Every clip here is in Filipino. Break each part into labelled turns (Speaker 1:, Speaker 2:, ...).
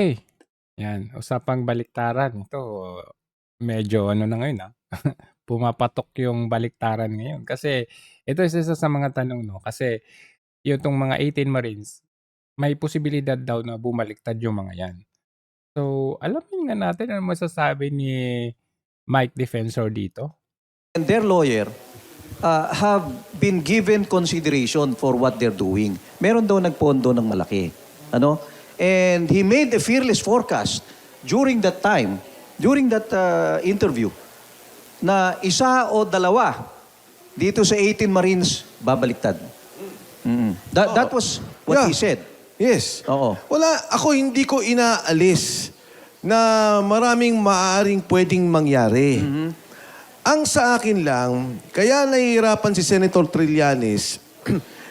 Speaker 1: Eh, yan, usapang baliktaran. Ito, medyo ano na ngayon, pumapatok yung baliktaran ngayon. Kasi ito isa sa mga tanong 'no, kasi yung 'tong mga 18 Marines, may posibilidad daw na bumaliktad yung mga 'yan. So, alamin nga natin ano masasabi ni Mike Defensor dito.
Speaker 2: And their lawyer have been given consideration for what they're doing. Meron daw nagpondo ng malaki. Ano? And he made a fearless forecast during that time, during that interview, na isa o dalawa dito sa 18 Marines babaliktad. That was what he said.
Speaker 3: Yes.
Speaker 2: Oo.
Speaker 3: Ako hindi ko inaalis na maraming maaaring pwedeng mangyari. Ang sa akin lang, kaya nahihirapan si Senator Trillanes,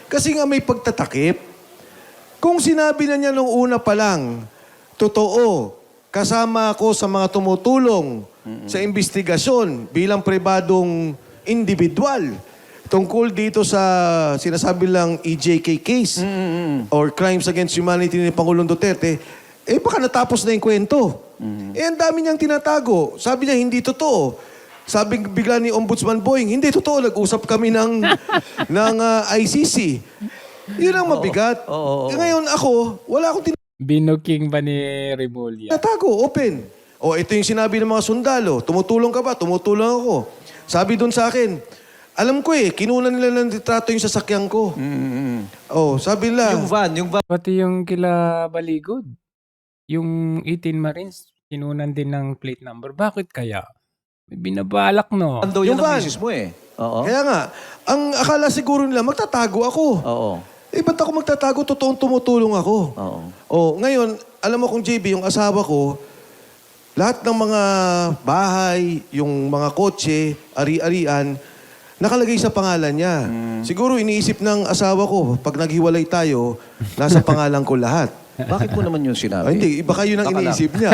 Speaker 3: kasi nga may pagtatakip. Kung sinabi na niya nung una pa lang, totoo, kasama ako sa mga tumutulong sa investigasyon bilang pribadong individual tungkol dito sa sinasabi lang EJK case or crimes against humanity ni Pangulong Duterte, baka natapos na yung kwento. Ang dami niyang tinatago. Sabi niya, hindi totoo. Sabi bigla ni Ombudsman Boying, hindi totoo, nag-usap kami ng ICC. Yun ang mabigat. Ngayon ako, wala akong
Speaker 1: Binuking ba ni Remulla?
Speaker 3: tinatago, open. Ito yung sinabi ng mga sundalo. Tumutulong ka ba? Tumutulong ako. Sabi doon sa akin, alam ko kinunan nila ng litrato yung sasakyan ko. Sabi nila.
Speaker 2: Yung van.
Speaker 1: Pati yung kila Baligod, yung 18 Marines, kinunan din ng plate number. Bakit kaya? May binabalak, no?
Speaker 2: Van daw yun
Speaker 3: Yung
Speaker 2: ang
Speaker 3: van.
Speaker 2: misis mo Oo.
Speaker 3: Kaya nga, ang akala siguro nila, magtatago ako.
Speaker 2: Oo.
Speaker 3: Ba't ako magtatago? Totoong tumutulong ako.
Speaker 2: Oo.
Speaker 3: Ngayon, alam mo kung JB, yung asawa ko, lahat ng mga bahay, yung mga kotse, ari-arian, nakalagay sa pangalan niya. Siguro iniisip ng asawa ko, pag naghiwalay tayo, nasa pangalan ko lahat.
Speaker 2: Bakit mo naman yun sinabi?
Speaker 3: Hindi, iba kayo nang
Speaker 2: Baka lang.
Speaker 3: iniisip niya.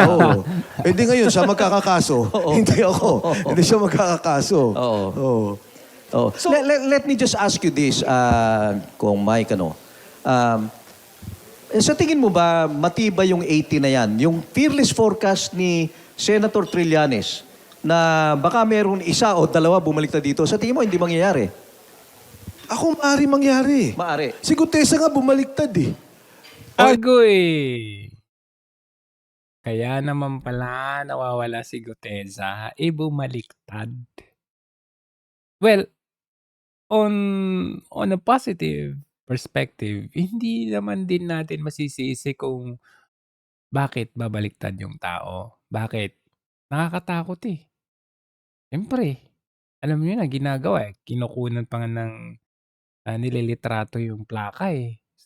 Speaker 3: Hindi ngayon, siya magkakakaso. Hindi ako. Hindi siya magkakakaso.
Speaker 2: Oo. So, let me just ask you this, kung Mike, sa tingin mo ba matibay yung 80 na yan? Yung fearless forecast ni Senator Trillanes na baka meron isa o dalawa bumaliktad dito, sa tingin mo hindi mangyayari?
Speaker 3: Ako, maaari mangyari.
Speaker 2: Maari.
Speaker 3: Si Gutesa nga bumaliktad
Speaker 1: Agoy! Kaya naman pala nawawala si Gutesa, bumaliktad. Well, on a positive perspective, hindi naman din natin masisisi kung bakit babaliktad yung tao. Bakit? Nakakatakot Siyempre, alam niyo na ginagawa kinukunan pa nga ng nililitrato yung plaka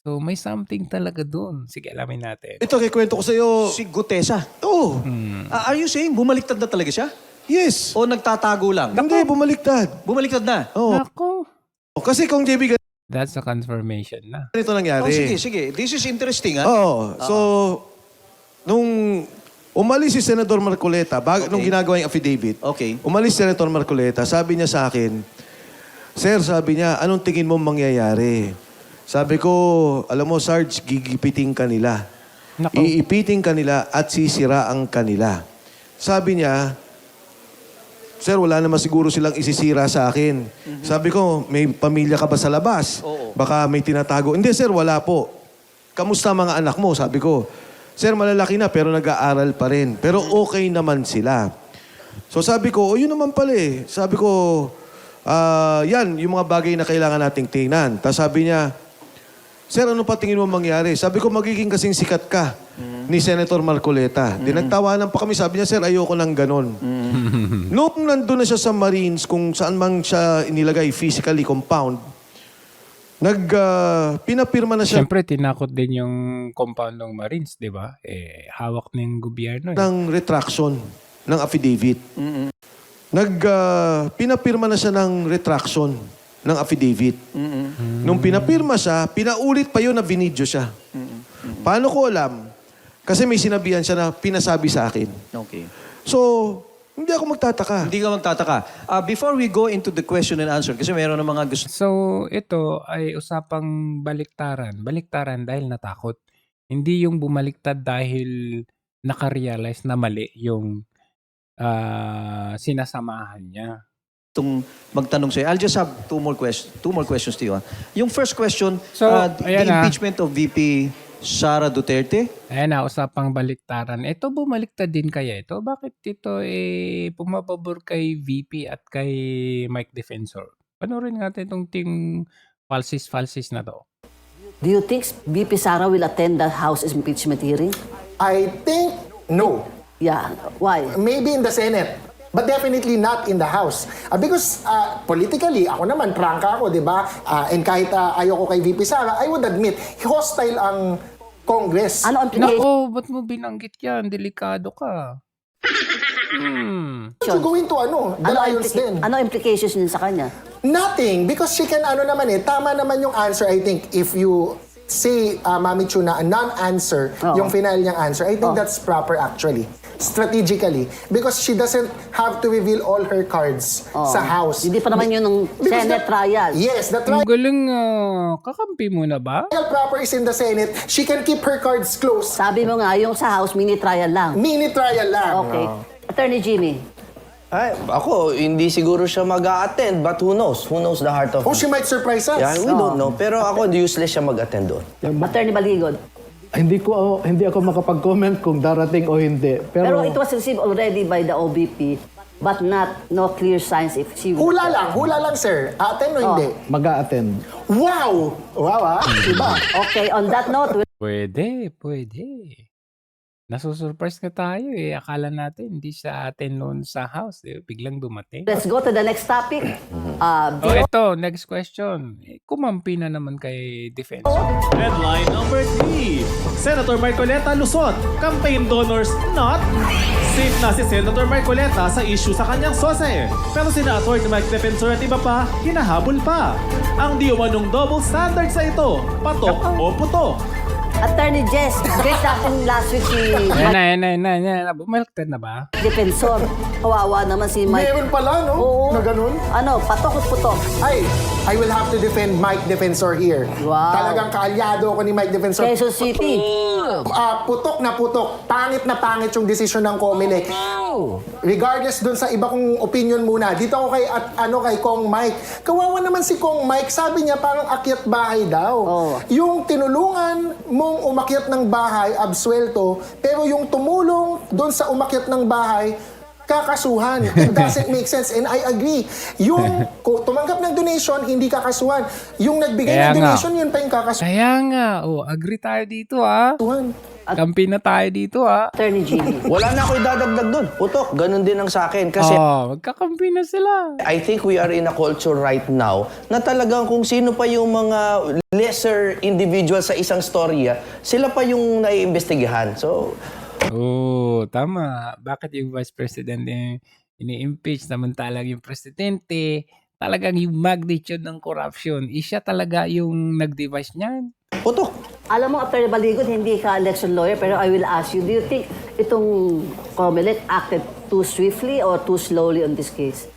Speaker 1: So, may something talaga dun. Sige, alamin natin.
Speaker 3: Ito, kikwento ko sa'yo.
Speaker 2: Si Gutesa.
Speaker 3: Oo.
Speaker 2: Are you saying bumaliktad na talaga siya?
Speaker 3: Yes.
Speaker 2: O nagtatago lang?
Speaker 3: Hindi, bumaliktad.
Speaker 2: Bumaliktad na?
Speaker 3: Oo.
Speaker 1: Nako.
Speaker 3: Kasi kung JB,
Speaker 1: That's a confirmation na.
Speaker 3: ganito nangyari.
Speaker 2: Sige. This is interesting,
Speaker 3: So, nung umalis si Senador Marcoleta, nung ginagawa yung affidavit,
Speaker 2: Okay.
Speaker 3: umalis si Senator Marcoleta, sabi niya sa akin, Sir, sabi niya, anong tingin mo mangyayari? Sabi ko, alam mo, Sarge, gigipiting ka nila.
Speaker 1: Nako.
Speaker 3: Iipiting ka nila at sisiraan ka nila. Sabi niya, Sir, wala naman siguro silang isisira sa akin. Sabi ko, may pamilya ka ba sa labas?
Speaker 2: Oo.
Speaker 3: Baka may tinatago. Hindi, sir, wala po. Kamusta mga anak mo? Sabi ko, Sir, malalaki na pero nag-aaral pa rin. Pero okay naman sila. So sabi ko, yun naman pala Sabi ko, yan, yung mga bagay na kailangan nating tingnan. Tapos sabi niya, Sir, ano pa tingin mo mangyari? Sabi ko, magiging kasing sikat ka ni Senator Marcoleta. Dinagtawanan pa kami. Sabi niya, Sir, ayoko nang ganon. Noong nandun na siya sa Marines, kung saan man siya inilagay physically compound, pinapirma na siya
Speaker 1: Siyempre, tinakot din yung compound ng Marines, di ba? Hawak ng gobyerno.
Speaker 3: ng retraction ng affidavit. Pinapirma na siya ng retraction ng affidavit. Nung pinapirma siya, pinaulit pa yun na binidyo siya. Paano ko alam? Kasi may sinabihan siya na pinasabi sa akin.
Speaker 2: Okay.
Speaker 3: So, hindi ako magtataka.
Speaker 2: Hindi ka magtataka. Before we go into the question and answer, kasi meron ng mga gusto.
Speaker 1: So, ito ay usapang baliktaran. Baliktaran dahil natakot. Hindi yung bumaliktad dahil naka-realize na mali yung sinasamahan niya.
Speaker 2: Itong magtanong sa'yo. I'll just have two more questions to you. Yung first question,
Speaker 1: So,
Speaker 2: the
Speaker 1: ayan na.
Speaker 2: impeachment of VP Sara Duterte.
Speaker 1: Ayan na, usapang baliktaran. Ito, bumaliktad din kaya ito? Bakit ito pumapabor kay VP at kay Mike Defensor? Panoorin natin itong falsis na to.
Speaker 4: Do you think VP Sara will attend the House impeachment hearing?
Speaker 5: I think no.
Speaker 4: Yeah. Why?
Speaker 5: Maybe in the Senate. But definitely not in the House. Because politically, ako naman, prangka ako, di ba? And kahit ayoko kay VP Sara, I would admit, hostile ang Congress.
Speaker 4: Ano ang implication?
Speaker 1: Nako, ba't mo binanggit yan? Delikado ka.
Speaker 5: To go into the Lions din.
Speaker 4: Ano implications yun sa kanya?
Speaker 5: Nothing. Because she can, tama naman yung answer, I think, if you say, Mami Chu, na a non-answer,
Speaker 4: Oo.
Speaker 5: yung final niyang answer, I think that's proper actually. Strategically. Because she doesn't have to reveal all her cards sa House.
Speaker 4: Hindi pa naman yun ng
Speaker 5: Because
Speaker 4: Senate trial.
Speaker 5: Yes, the
Speaker 1: Ang galing, kakampi mo na ba?
Speaker 5: trial proper is in the Senate. She can keep her cards close.
Speaker 4: Sabi mo nga, yung sa House, mini trial lang.
Speaker 5: Mini trial lang.
Speaker 4: Okay. Attorney Jimmy,
Speaker 6: Ay, ako, hindi siguro siya mag-a-attend, but who knows? Who knows the heart of
Speaker 5: Oh, she might surprise us.
Speaker 6: Yeah, we don't know. Pero ako, useless siya mag-attend doon.
Speaker 4: Attorney Baligod.
Speaker 7: Hindi ako makapag-comment kung darating o hindi.
Speaker 4: Pero it was received already by the OBP, but no clear signs if she will.
Speaker 5: Hula lang, sir. Attend o hindi?
Speaker 7: mag-a-attend.
Speaker 5: Wow! Wow, Diba?
Speaker 4: Okay, on that note,
Speaker 1: Pwede. Nasusurprise ka tayo eh. Akala natin hindi siya atin noon sa house. Biglang dumating.
Speaker 4: let's go to the next topic.
Speaker 1: Oh, ito, next question. Kumampi na naman kay Defense.
Speaker 8: Headline number 3. Senator Marcoleta lusot. Campaign donors not. Safe na si Senator Marcoleta sa issue sa kanyang sose. Pero sina Atty. Mike Defensor at iba pa, hinahabol pa. Ang di umanong double standard sa ito. Patok o putok.
Speaker 4: Attorney Jess, great natin last week si
Speaker 1: Yan na. Bumaliktad na ba?
Speaker 4: Defensor. Kawawa naman si Mike.
Speaker 5: Meron pala, no?
Speaker 4: Oo.
Speaker 5: Na ganun.
Speaker 4: Ano, patok at putok.
Speaker 5: Ay, I will have to defend Mike Defensor here.
Speaker 4: Wow.
Speaker 5: Talagang kaalyado ako ni Mike Defensor.
Speaker 4: Quezon City.
Speaker 5: Putok na putok. Pangit na pangit yung desisyon ng COMELEC. Regardless dun sa iba kong opinion muna. Dito ako kay Kong Mike. Kawawa naman si Kong Mike. Sabi niya parang akyat bahay daw.
Speaker 4: Oo.
Speaker 5: Yung tinulungan mong umakyat ng bahay, absuelto, pero yung tumulong dun sa umakyat ng bahay, kakasuhan. It doesn't make sense. And I agree. Yung tumanggap ng donation, hindi kakasuhan. Yung nagbigay
Speaker 1: Kaya
Speaker 5: ng
Speaker 1: nga.
Speaker 5: donation, yun pa yung kakasuhan.
Speaker 1: Kaya nga. Agree tayo dito Kampi na tayo dito
Speaker 4: Attorney Jimmy.
Speaker 6: Wala na ako idadagdag doon. Putok, ganun din ang sa akin. Kasi
Speaker 1: Magkakampi na sila.
Speaker 6: I think we are in a culture right now na talagang kung sino pa yung mga lesser individual sa isang storya, sila pa yung naiimbestigahan. So,
Speaker 1: Tama. Bakit yung Vice President ini-impeach samantalang yung Presidente, talagang yung magnitude ng corruption, siya talaga yung nag-devise niyan.
Speaker 6: putok.
Speaker 4: Alam mo, Attorney Baligod, hindi ka election lawyer, pero I will ask you, do you think itong COMELEC acted too swiftly or too slowly on this case?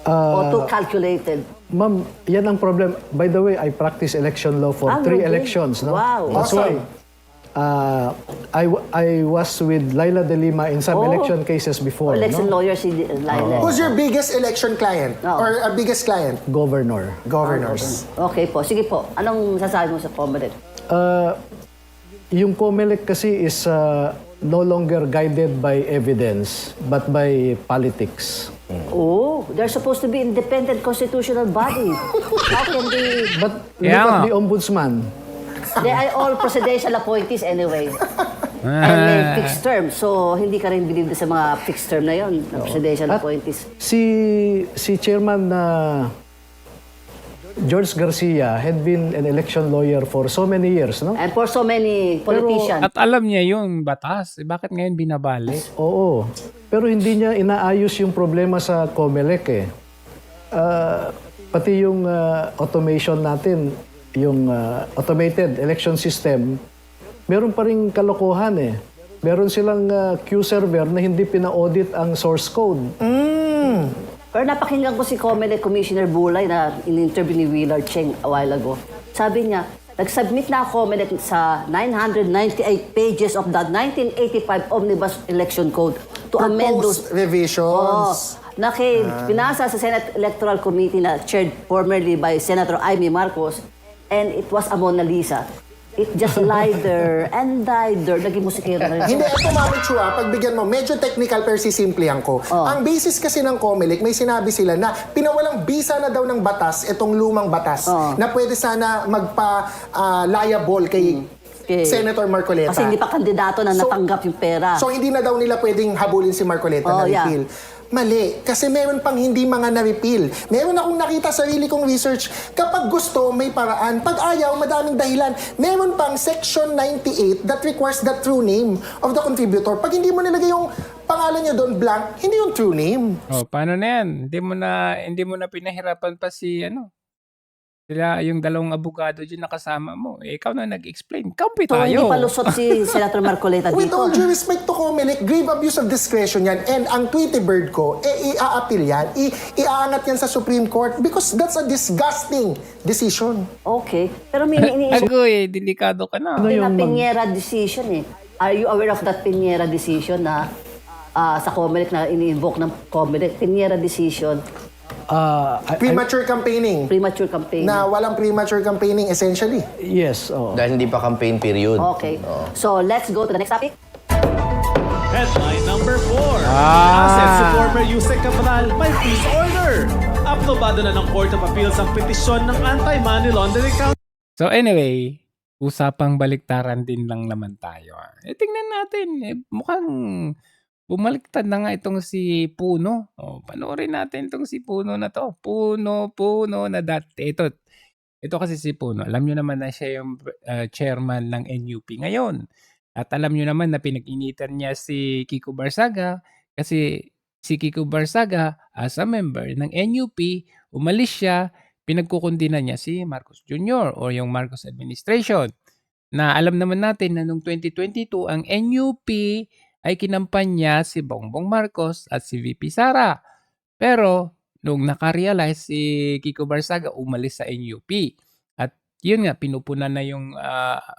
Speaker 4: Or too calculated?
Speaker 7: Ma'am, yan ang problem. By the way, I practice election law for 3
Speaker 4: really?
Speaker 7: elections. No?
Speaker 4: Wow.
Speaker 7: That's
Speaker 5: Awesome.
Speaker 7: why I was with Laila De Lima in some election cases before.
Speaker 4: Election
Speaker 7: no?
Speaker 4: lawyer si Laila.
Speaker 5: Who's your biggest election client?
Speaker 4: Oh.
Speaker 5: Or biggest client?
Speaker 7: Governor.
Speaker 5: Governors.
Speaker 4: Okay po, sige po. Anong sasabi mo sa COMELEC?
Speaker 7: Yung COMELEC kasi is no longer guided by evidence, but by politics.
Speaker 4: Oh, they're supposed to be independent constitutional body. How can they...
Speaker 7: But look
Speaker 1: Kaya nga.
Speaker 7: at the ombudsman.
Speaker 4: They are all presidential appointees anyway. And may fixed term. So, hindi ka rin believe sa mga fixed term na yon, na presidential
Speaker 7: At
Speaker 4: appointees.
Speaker 7: si Chairman George Garcia had been an election lawyer for so many years, no?
Speaker 4: And for so many politicians.
Speaker 1: At alam niya yung batas. Bakit ngayon binabalik?
Speaker 7: Oo. Pero hindi niya inaayos yung problema sa COMELEC eh. Pati yung automation natin, yung automated election system, meron pa rin kalokohan eh. Meron silang queue server na hindi pina-audit ang source code.
Speaker 4: Pero napakinggan ko si COMELEC Commissioner Bulay na in-interview ni Willard Cheng a while ago. Sabi niya, Nag-submit na ako sa 998 pages of the 1985 Omnibus Election Code to amend those.
Speaker 5: Proposed revisions.
Speaker 4: Pinasa sa Senate Electoral Committee na chaired formerly by Senator Amy Marcos, and it was a Mona Lisa. It just lied there and died there. Naging musikero na rin.
Speaker 5: Hindi, ito Mami Chua, pagbigyan mo, medyo technical pero sisimplihan ko. Ang basis kasi ng COMELEC, may sinabi sila na pinawalang bisa na daw ng batas, itong lumang batas, na pwede sana magpa-liable kay Senator Marcoleta.
Speaker 4: Kasi hindi pa kandidato na natanggap yung pera.
Speaker 5: So hindi na daw nila pwedeng habulin si Marcoleta na repeal. Mali. Kasi meron pang hindi mga na-repeal. Meron akong nakita sarili kong research. Kapag gusto, may paraan. Pag ayaw, madaming dahilan. Meron pang Section 98 that requires the true name of the contributor. Pag hindi mo nilagay yung pangalan niya doon blank, hindi yung true name.
Speaker 1: Oh, paano na yan? Hindi mo na pinahirapan pa sila yung dalawang abogado dyan nakasama mo. Ikaw na nag-explain. Kampi
Speaker 4: So,
Speaker 1: tayo.
Speaker 4: hindi pa lusot si Senator Marcoleta
Speaker 5: With
Speaker 4: dito.
Speaker 5: all due respect to COMELEC, grave abuse of discretion yan. And ang Tweety Bird ko, i-a-appeal yan. Iaangat yan sa Supreme Court because that's a disgusting decision.
Speaker 4: Okay. Pero may iniisip
Speaker 1: Agoy, delikado ka na.
Speaker 4: na Piñera decision eh. Are you aware of that Piñera decision na sa COMELEC na ini-invoke ng COMELEC? Piñera decision,
Speaker 5: Premature campaigning.
Speaker 4: premature campaign.
Speaker 5: Na walang premature campaigning essentially.
Speaker 7: Yes,
Speaker 6: Dahil hindi pa campaign period.
Speaker 4: Okay. So, let's go to the next topic.
Speaker 8: Headline number 4. Assets si former Yusek Cabral by peace order. Aprobado na ng Court of Appeals ang petisyon ng Anti-Money Laundering Council.
Speaker 1: So anyway, usapang baliktaran din lang naman tayo. Tingnan natin. Mukhang bumaliktad na nga itong si Puno. Panoorin natin itong si Puno na to. Puno na dati. Ito kasi si Puno. Alam nyo naman na siya yung chairman ng NUP ngayon. At alam nyo naman na pinag-initan niya si Kiko Barsaga kasi si Kiko Barsaga as a member ng NUP, umalis siya, pinagkukundinan niya si Marcos Jr. o yung Marcos administration. Na alam naman natin na noong 2022 ang NUP ay kinampanya si Bongbong Marcos at si VP Sara. Pero nung nakarealize si Kiko Barsaga, umalis sa NUP. At yun nga, pinupunan na yung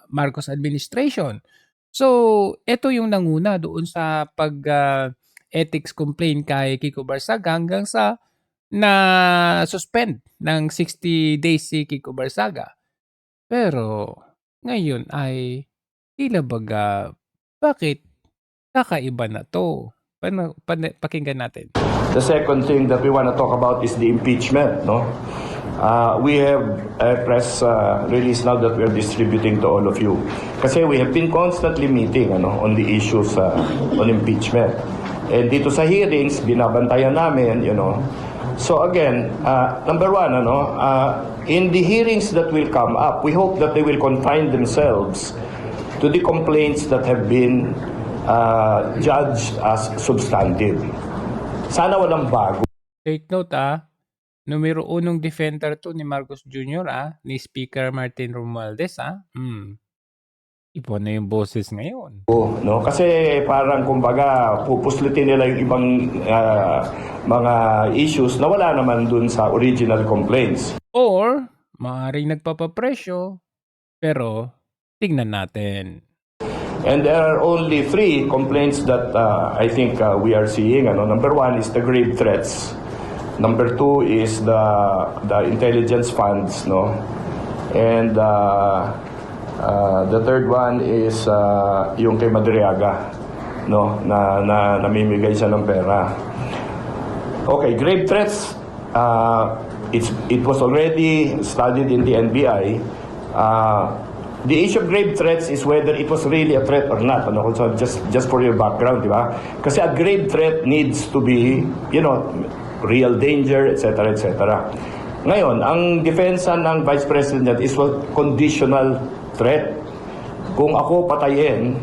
Speaker 1: Marcos administration. So, ito yung nanguna doon sa ethics complaint kay Kiko Barsaga hanggang sa na-suspend ng 60 days si Kiko Barsaga. Pero ngayon ay tila baga, bakit kakaiba na to? Pakinggan natin.
Speaker 9: The second thing that we want to talk about is the impeachment, no? We have a press release now that we are distributing to all of you. Kasi we have been constantly meeting on the issues on impeachment. And dito sa hearings, binabantayan namin, So again, number one, in the hearings that will come up, we hope that they will confine themselves to the complaints that have been judged as substantive. Sana walang bago.
Speaker 1: Take note numero 1 defender to ni Marcos Jr. Ni Speaker Martin Romualdez Iba na yung boses ngayon.
Speaker 9: No? Kasi parang kumbaga pupuslitin nila yung ibang mga issues na wala naman dun sa original complaints.
Speaker 1: Or maaaring nagpapapresyo pero tignan natin.
Speaker 9: And there are only 3 complaints that I think we are seeing. Number 1 is the grave threats. Number 2 is the intelligence funds, no? And the third one is yung kay Madriaga, no? Na namimigay siya ng pera. Okay, grave threats. It was already studied in the NBI. The issue of grave threats is whether it was really a threat or not. So just for your background, di ba? Kasi a grave threat needs to be, real danger, etc., etc. Ngayon, ang depensa ng Vice President is conditional threat. Kung ako patayin,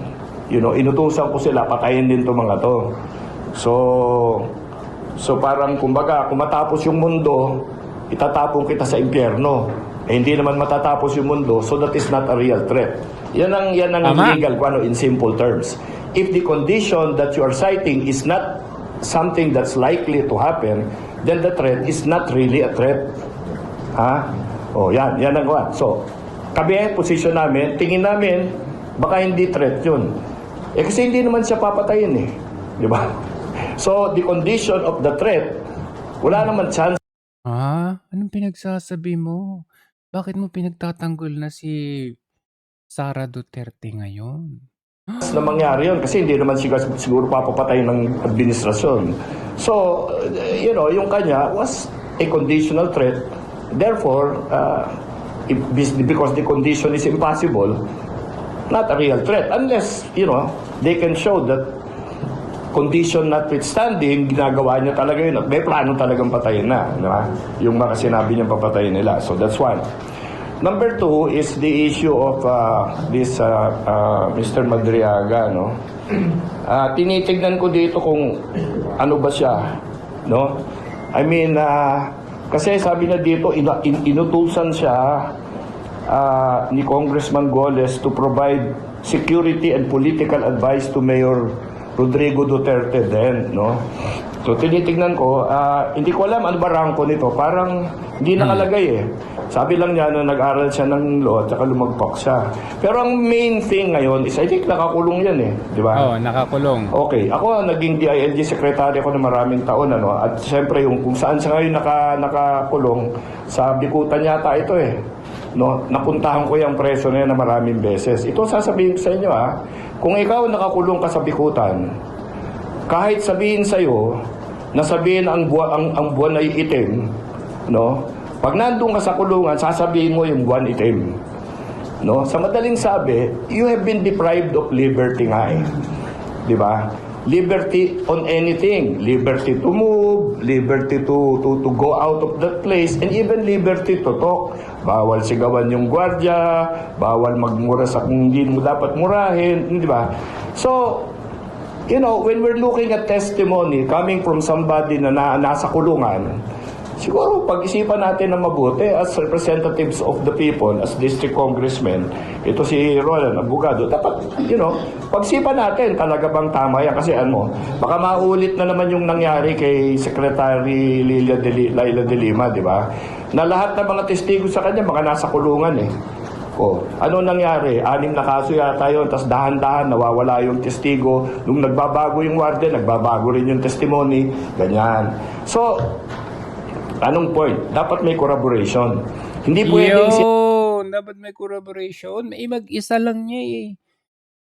Speaker 9: inutusan ko sila, patayin din itong mga to. So parang kumbaga, kung matapos yung mundo, itatapon kita sa impyerno. Hindi naman matatapos yung mundo, so that is not a real threat. Yan ang legal in simple terms. If the condition that you are citing is not something that's likely to happen, then the threat is not really a threat. Yan ang one. So, kami, position namin, tingin namin, baka hindi threat yun. Kasi hindi naman siya papatayin eh. Di ba? So, the condition of the threat, wala naman chance
Speaker 1: Anong pinagsasabi mo? Bakit mo pinagtatanggol na si Sara Duterte ngayon?
Speaker 9: na mangyari yun kasi hindi naman siguro papapatay ng administrasyon. So, yung kanya was a conditional threat. Therefore, because the condition is impossible, not a real threat. Unless, they can show that condition notwithstanding, ginagawa niya talaga yun at may plano talagang patayin na. Di ba? Yung mga sinabi niyang papatayin nila. So, that's one. Number two is the issue of this Mr. Madriaga, no? Tinitignan ko dito kung ano ba siya, no? I mean, kasi sabi na dito, inutusan siya ni Congressman Goles to provide security and political advice to Mayor Rodrigo Duterte then, no? So, tinitignan ko, hindi ko alam ano ba ranko nito. Parang hindi nakalagay eh. Sabi lang niya na nag-aral siya ng law at saka lumagpak siya. Pero ang main thing ngayon is I think nakakulong yan eh. Di ba?
Speaker 1: Oo, nakakulong.
Speaker 9: Okay. Ako, naging DILG secretary ako ng maraming taon. Ano? At siyempre, kung saan siya ngayon nakakulong, sa Bikutan yata ito eh. No? Napuntahan ko yung preso na yan na maraming beses. Ito sasabihin ko sa inyo kung ikaw nakakulong ka sa Bikutan, kahit sabihin sa'yo, na sabihin ang buwan ay itim, no? Pag nandun ka sa kulungan, sasabihin mo yung buwan itim. No? Sa madaling sabi, you have been deprived of liberty nga eh. Di ba? Liberty on anything. Liberty to move, liberty to go out of that place, and even liberty to talk. Bawal sigawan yung gwardiya, bawal magmura sa kung hindi mo dapat murahin, di ba? So, when we're looking at testimony coming from somebody na nasa kulungan, siguro pag-isipan natin na mabuti as representatives of the people, as district congressmen, ito si Roland, abogado, dapat, pag-isipan natin talaga bang tama yan. Kasi baka maulit na naman yung nangyari kay Secretary Laila de Lima, di ba? Na lahat ng mga testigo sa kanya, baka nasa kulungan eh. Ano nangyari? 6 na kaso yata yun, tapos dahan-dahan nawawala yung testigo. Nung nagbabago yung warden, nagbabago rin yung testimony, ganyan. So, anong point? Dapat may corroboration. Hindi pwedeng
Speaker 1: Dapat may corroboration. May mag-isa lang niya eh.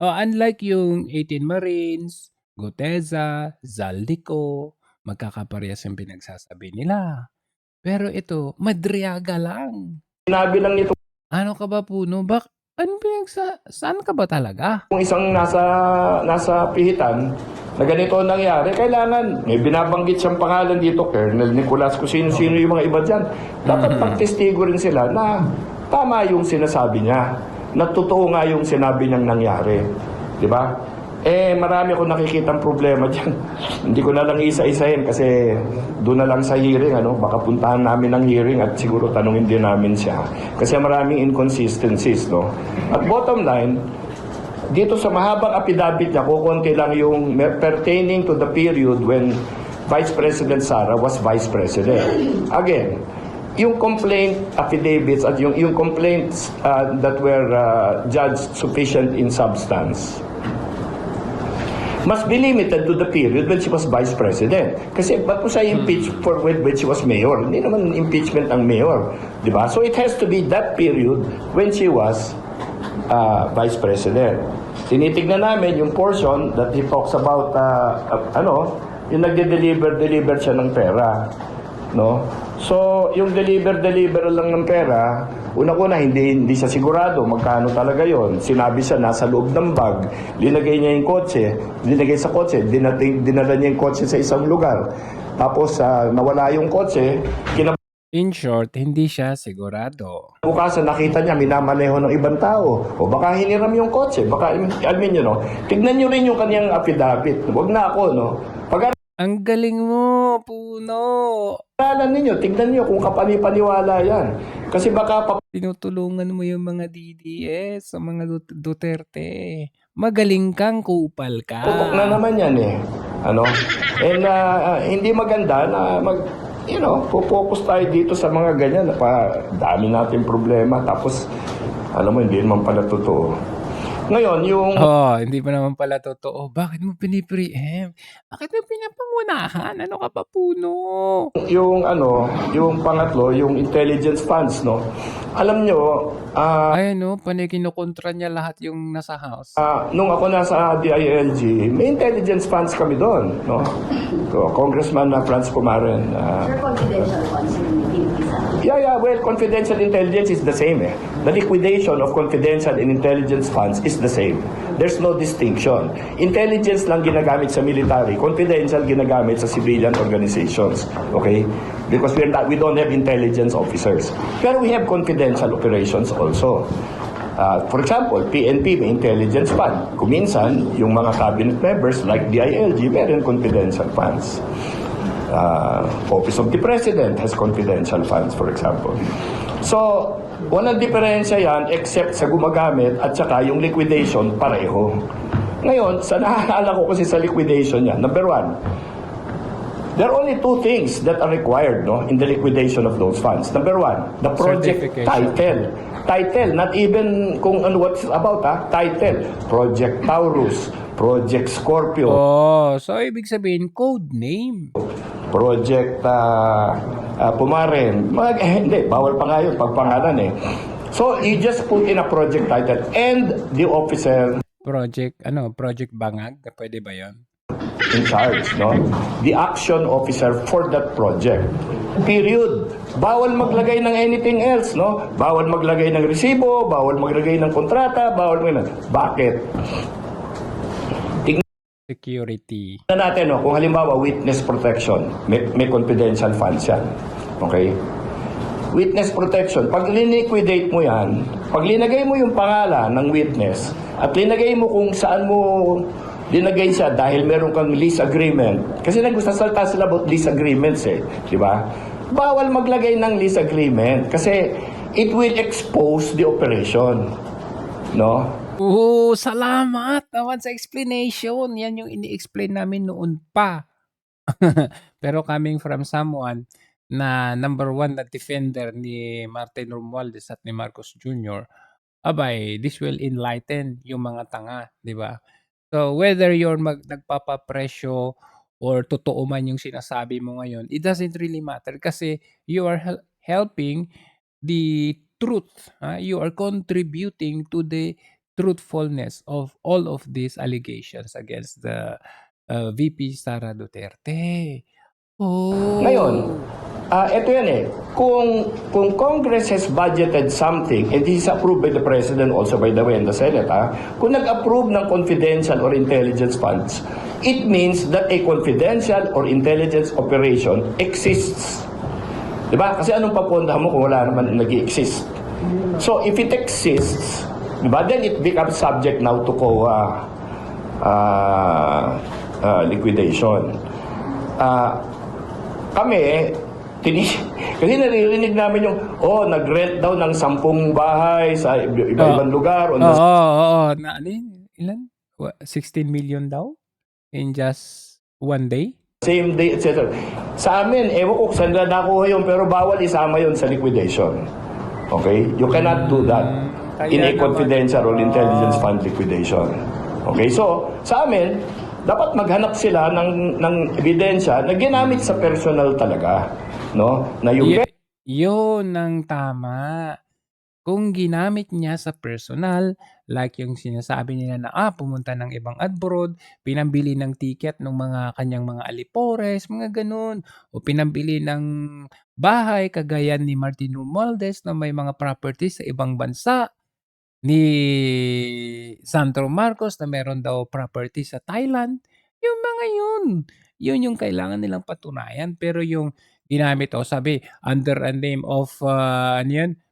Speaker 1: Unlike yung 18 Marines, Guteza, Zaldico, magkakaparehas yung pinagsasabi nila. Pero ito, Madriaga lang.
Speaker 9: sinabi lang nito
Speaker 1: Ano ka ba, Puno? Saan ka ba talaga?
Speaker 9: kung isang nasa pihitan na ganito ang nangyari, kailangan may binabanggit siyang pangalan dito, Colonel Nicolas, kung sino-sino yung mga iba dyan. Dapat pagtestigo rin sila na tama yung sinasabi niya, na totoo nga yung sinabi niyang nangyari. Di ba? Marami akong nakikitang problema dyan. Hindi ko na lang isa-isahin kasi doon na lang sa hearing, baka puntahan namin ng hearing at siguro tanungin din namin siya. Kasi maraming inconsistencies, no? At bottom line, dito sa mahabang affidavit niya, kukunti lang yung pertaining to the period when Vice President Sara was Vice President. Again, yung complaint affidavits at yung complaints that were judged sufficient in substance must be limited to the period when she was Vice President. Kasi ba't mo siya impeach for when she was Mayor? Hindi naman impeachment ang Mayor. Di ba? So it has to be that period when she was Vice President. Tinitignan namin yung portion that he talks about, yung nagde-deliver siya ng pera. No? So, yung deliver lang ng pera, una-una, hindi siya sigurado magkano talaga yon. Sinabi siya, nasa loob ng bag, linagay niya yung kotse, dinala niya yung kotse sa isang lugar. Tapos, nawala yung kotse,
Speaker 1: In short, hindi siya sigurado.
Speaker 9: bukasan nakita niya, minamaneho ng ibang tao. O baka hiniram yung kotse, baka, tignan niyo rin yung kanyang affidavit. Huwag na ako, no?
Speaker 1: Ang galing mo, Puno.
Speaker 9: Pag-aralan ninyo, tignan niyo kung kapani-paniwala yan. Kasi baka
Speaker 1: Tinutulungan mo yung mga DDS, sa mga Duterte. Magaling kang kupal ka.
Speaker 9: putok na naman yan eh. And hindi maganda na focus tayo dito sa mga ganyan. Dami natin problema. Tapos, Alam mo, hindi naman pala totoo. Ngayon, yung
Speaker 1: Hindi pa naman pala totoo. Bakit mo pini-preempt? Bakit mo pinapangunahan? Ano ka pa, Puno?
Speaker 9: yung pangatlo, yung intelligence funds, no? Alam nyo,
Speaker 1: Ayan, no? Panay kinukontra niya lahat yung nasa house.
Speaker 9: nung ako nasa DILG, may intelligence funds kami doon, no? So, Congressman Franz Pumaren.
Speaker 4: confidential ones in
Speaker 9: Well, confidential intelligence is the same. The liquidation of confidential and intelligence funds is the same. There's no distinction. Intelligence lang ginagamit sa military, confidential ginagamit sa civilian organizations. Okay? Because we don't have intelligence officers. Pero we have confidential operations also. For example, PNP may intelligence fund. Kuminsan, yung mga cabinet members like DILG, meron confidential funds. Office of the President has confidential funds, for example. So, walang diferensya yan except sa gumagamit at saka yung liquidation pareho. Ngayon, sa naaalala ko kasi sa liquidation yan, number one, there are only two things that are required, no, in the liquidation of those funds. Number one, the project
Speaker 1: Certification.
Speaker 9: title, not even kung ano what's about, title. Project Taurus, Project Scorpio,
Speaker 1: So ibig sabihin, code name.
Speaker 9: Project Pumaren. Hindi, bawal pa nga yun, pagpangalan eh. So, you just put in a project title and the officer
Speaker 1: Project Bangag? Pwede ba yun?
Speaker 9: in charge, no? The action officer for that project. Period. Bawal maglagay ng anything else, no? Bawal maglagay ng resibo, bawal maglagay ng kontrata, bawal maglagay ng... Bakit?
Speaker 1: Security.
Speaker 9: Tignan natin, no? Kung halimbawa, witness protection, may confidential funds yan. Okay? Witness protection, pag liniquidate mo yan, pag linagay mo yung pangalan ng witness, at linagay mo kung saan mo linagay siya dahil meron kang lease agreement. Kasi nagsasalta sila about lease agreements eh. Di ba? Bawal maglagay ng lease agreement kasi it will expose the operation. No?
Speaker 1: Salamat naman sa explanation. Yan yung ini-explain namin noon pa. Pero coming from someone na number one na defender ni Martin Romualdez at ni Marcos Jr., abay, this will enlighten yung mga tanga, di ba? So, whether you're nagpapapresyo or totoo man yung sinasabi mo ngayon, it doesn't really matter kasi you are helping the truth. You are contributing to the truthfulness of all of these allegations against the VP Sara Duterte.
Speaker 9: Ngayon, ito yan eh. Kung Congress has budgeted something, and this is approved by the President also by the way in the Senate, kung nag-approve ng confidential or intelligence funds, it means that a confidential or intelligence operation exists. Diba? Kasi anong papundahan mo kung wala naman nag-i-exist? So, if it exists, diba, then it becomes subject now to COA liquidation. Kami, kasi naririnig namin yung, nag-rent daw ng 10 bahay sa iba-ibang lugar.
Speaker 1: Oo. Ilan? 16 million daw? In just one day?
Speaker 9: Same day, etc. Sa amin, ewan ko kung saan na nakuha yun, pero bawal isama yun sa liquidation. Okay? You cannot do that in a confidential or intelligence fund liquidation. Okay? So, sa amin, dapat maghanap sila ng ebidensya na ginamit sa personal talaga. No? Na yung
Speaker 1: Yun ang tama. Kung ginamit niya sa personal, like yung sinasabi nila na pumunta ng ibang abroad, pinambili ng ticket ng mga kanyang mga alipores, mga ganun. O pinambili ng bahay, kagaya ni Martin Romualdez na may mga properties sa ibang bansa. Ni Sandro Marcos na meron daw property sa Thailand. Yung mga yun yung kailangan nilang patunayan. Pero yung ginamit sabi, under a name of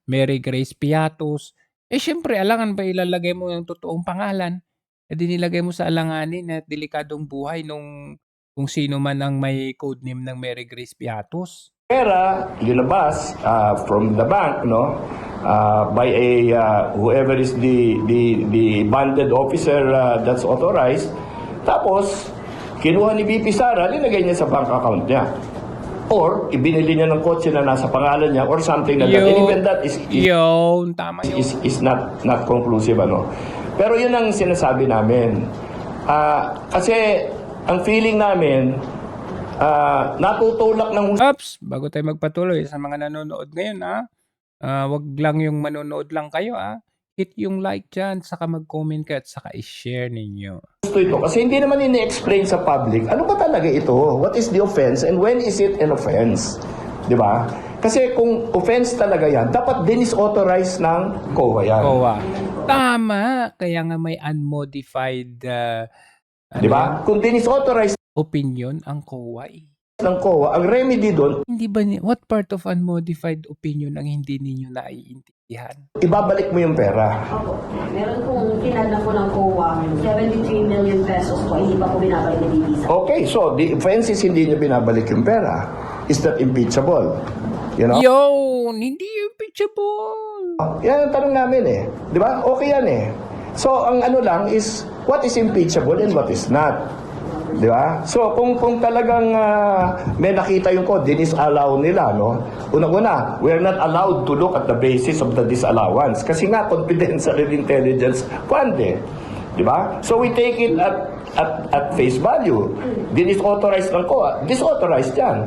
Speaker 1: Mary Grace Piatos, syempre, alangan ba ilalagay mo yung totoong pangalan? Di nilagay mo sa alanganin at delikadong buhay nung kung sino man ang may codename ng Mary Grace Piatos.
Speaker 9: pera linabas from the bank, no, by whoever is the bonded officer that's authorized. Tapos kinuha ni VP Sara, linagay niya sa bank account niya. or ibinili niya ng kotse na nasa pangalan niya or something like that. And even that
Speaker 1: Yun, tama yun.
Speaker 9: is not conclusive, ano. Pero yun ang sinasabi namin. Kasi ang feeling namin, natutulak ng
Speaker 1: Oops, bago tayo magpatuloy sa mga nanonood ngayon, wag lang yung manonood lang kayo, hit yung like dyan, saka mag-comment kayo at saka i-share ninyo.
Speaker 9: gusto ito. Kasi hindi naman ini-explain sa public, ano ba talaga ito? What is the offense and when is it an offense? Di ba? Kasi kung offense talaga yan, dapat din is authorized ng COA yan.
Speaker 1: COA. Tama, kaya nga may unmodified
Speaker 9: Di ba? Kung din is authorized
Speaker 1: opinion ang COA.
Speaker 9: ng COA, ang remedy doon,
Speaker 1: Hindi ba what part of unmodified opinion ang hindi ninyo naiintindihan?
Speaker 9: ibabalik mo yung pera.
Speaker 4: Opo. Meron pong tinanong po ng COA, 73 million pesos po, hindi pa po binabalik ni Visa.
Speaker 9: Okay, so the offense is hindi niya binabalik yung pera. Is that impeachable? You know?
Speaker 1: Yun, hindi impeachable.
Speaker 9: Yan ang tanong namin eh. Di ba? Okay yan eh. So, ang ano lang is, what is impeachable and what is not? Di ba? So, kung talagang may nakita yung code, disallow nila, no? Unang-una, we are not allowed to look at the basis of the disallowance. Kasi nga, confidential and intelligence fund eh. Di ba? So, we take it at face value. Disauthorized ng COA, disauthorized yan.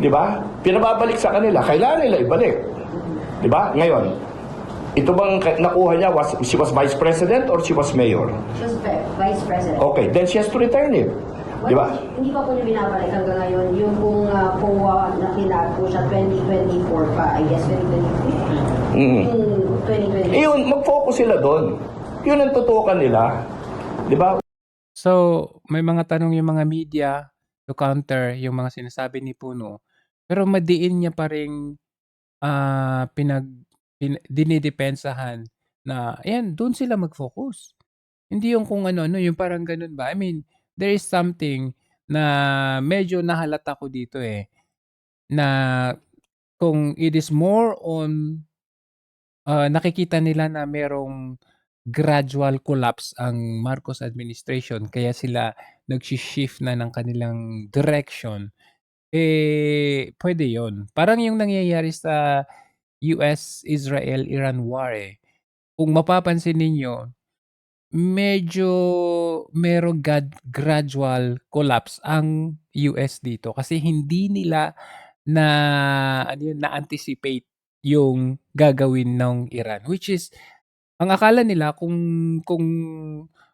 Speaker 9: Di ba? Pinababalik sa kanila, kailangan nila ibalik. Di ba? Ngayon, ito bang nakuha niya, she was vice president or she was mayor?
Speaker 4: She was Vice President.
Speaker 9: Okay, then she has to return it. Di ba?
Speaker 4: Hindi pa po niya binabalik hanggang ngayon. Yung pong COA na kinat po siya 2024 pa, I guess 2023. Yung 2023.
Speaker 9: Yun, mag-focus sila doon. Yun ang tutukan nila. Di ba?
Speaker 1: So, may mga tanong yung mga media to counter yung mga sinasabi ni Puno. Pero madiin niya pa rin dinidepensahan na, ayan, doon sila mag-focus. Hindi yung kung ano-ano, yung parang ganun ba? I mean, there is something na medyo nahalata ko dito na kung it is more on, nakikita nila na merong gradual collapse ang Marcos administration, kaya sila nag-shift na ng kanilang direction, pwede yon. Parang yung nangyayari sa US-Israel-Iran war Kung mapapansin ninyo, medyo merong gradual collapse ang US dito kasi hindi nila na-anticipate yung gagawin ng Iran, which is ang akala nila kung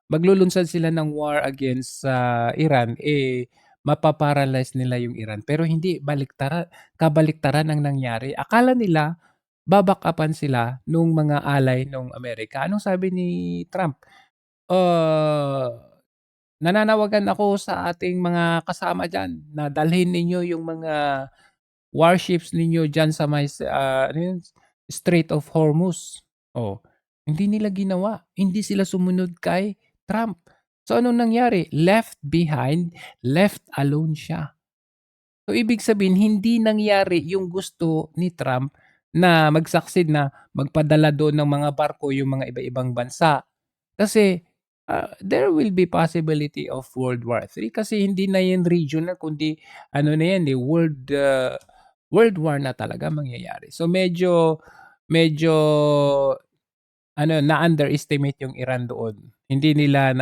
Speaker 1: maglulunsad sila ng war against Iran, mapaparalyze nila yung Iran. Pero hindi, kabaliktaran ang nangyari. Akala nila babackupan sila nung mga ally ng Amerika. Anong sabi ni Trump? Nananawagan ako sa ating mga kasama dyan na dalhin ninyo yung mga warships ninyo dyan sa may Strait of Hormuz. Hindi nila ginawa. Hindi sila sumunod kay Trump. So, anong nangyari? Left behind, left alone siya. So, ibig sabihin, hindi nangyari yung gusto ni Trump na mag-succeed na magpadala doon ng mga barko yung mga iba-ibang bansa. Kasi, there will be possibility of World War III kasi hindi na yan regional, kundi World War na talaga mangyayari. So, medyo na-underestimate yung Iran doon. Hindi nila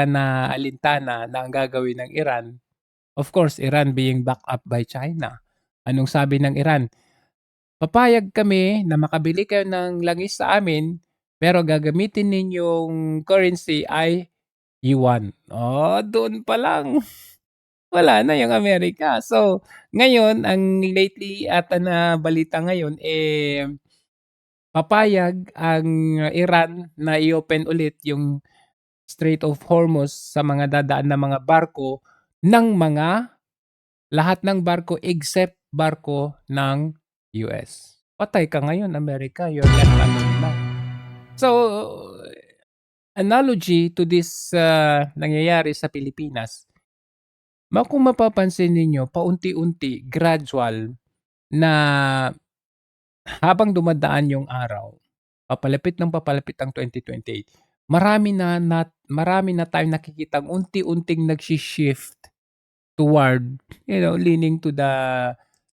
Speaker 1: na alintana na ang gagawin ng Iran. Of course, Iran being backed up by China. Anong sabi ng Iran? Papayag kami na makabili kayo ng langis sa amin, pero gagamitin ninyong currency ay yuan. Doon pa lang. Wala na yung Amerika. So, ngayon, ang lately na balita ngayon, papayag ang Iran na i-open ulit yung Strait of Hormuz sa mga dadaan na mga barko lahat ng barko except barko ng US. Patay ka ngayon, Amerika. You're left alone na. So, analogy to this nangyayari sa Pilipinas, kung mapapansin ninyo, paunti-unti, gradual, na habang dumadaan yung araw, papalapit ang 2028, marami na tayong nakikitang unti-unting nag-shift toward, leaning to the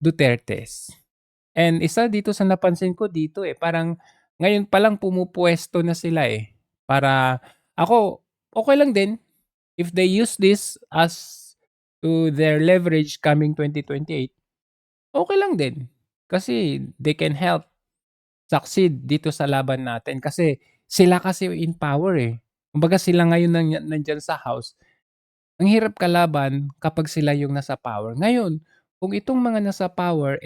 Speaker 1: Dutertes. And isa dito sa napansin ko dito parang ngayon pa lang pumupuesto na sila Para ako, okay lang din if they use this as to their leverage coming 2028. Okay lang din. Kasi they can help succeed dito sa laban natin. Kasi sila kasi in power Kumbaga sila ngayon nandyan sa house. Ang hirap kalaban kapag sila yung nasa power. Ngayon, kung itong mga nasa power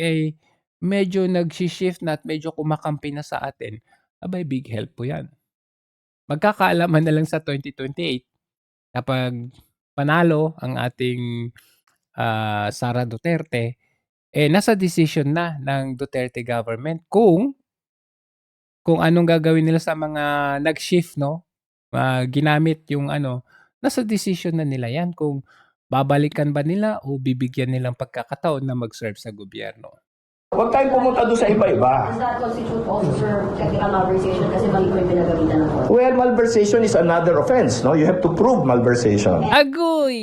Speaker 1: medyo nag-shift na at medyo kumakampi na sa atin, abay big help po yan. Magkakaalaman na lang sa 2028 kapag panalo ang ating Sara Duterte, nasa decision na ng Duterte government kung anong gagawin nila sa mga nag-shift, ginamit yung nasa decision na nila yan kung babalikan ba nila o bibigyan nilang pagkakataon na mag-serve sa gobyerno.
Speaker 9: Huwag tayong pumunta doon sa iba-iba.
Speaker 10: Does that constitute also, sir, technical malversation kasi mali po yung pinagamitan ng court?
Speaker 9: Well, malversation is another offense, no? You have to prove malversation.
Speaker 1: Agoy!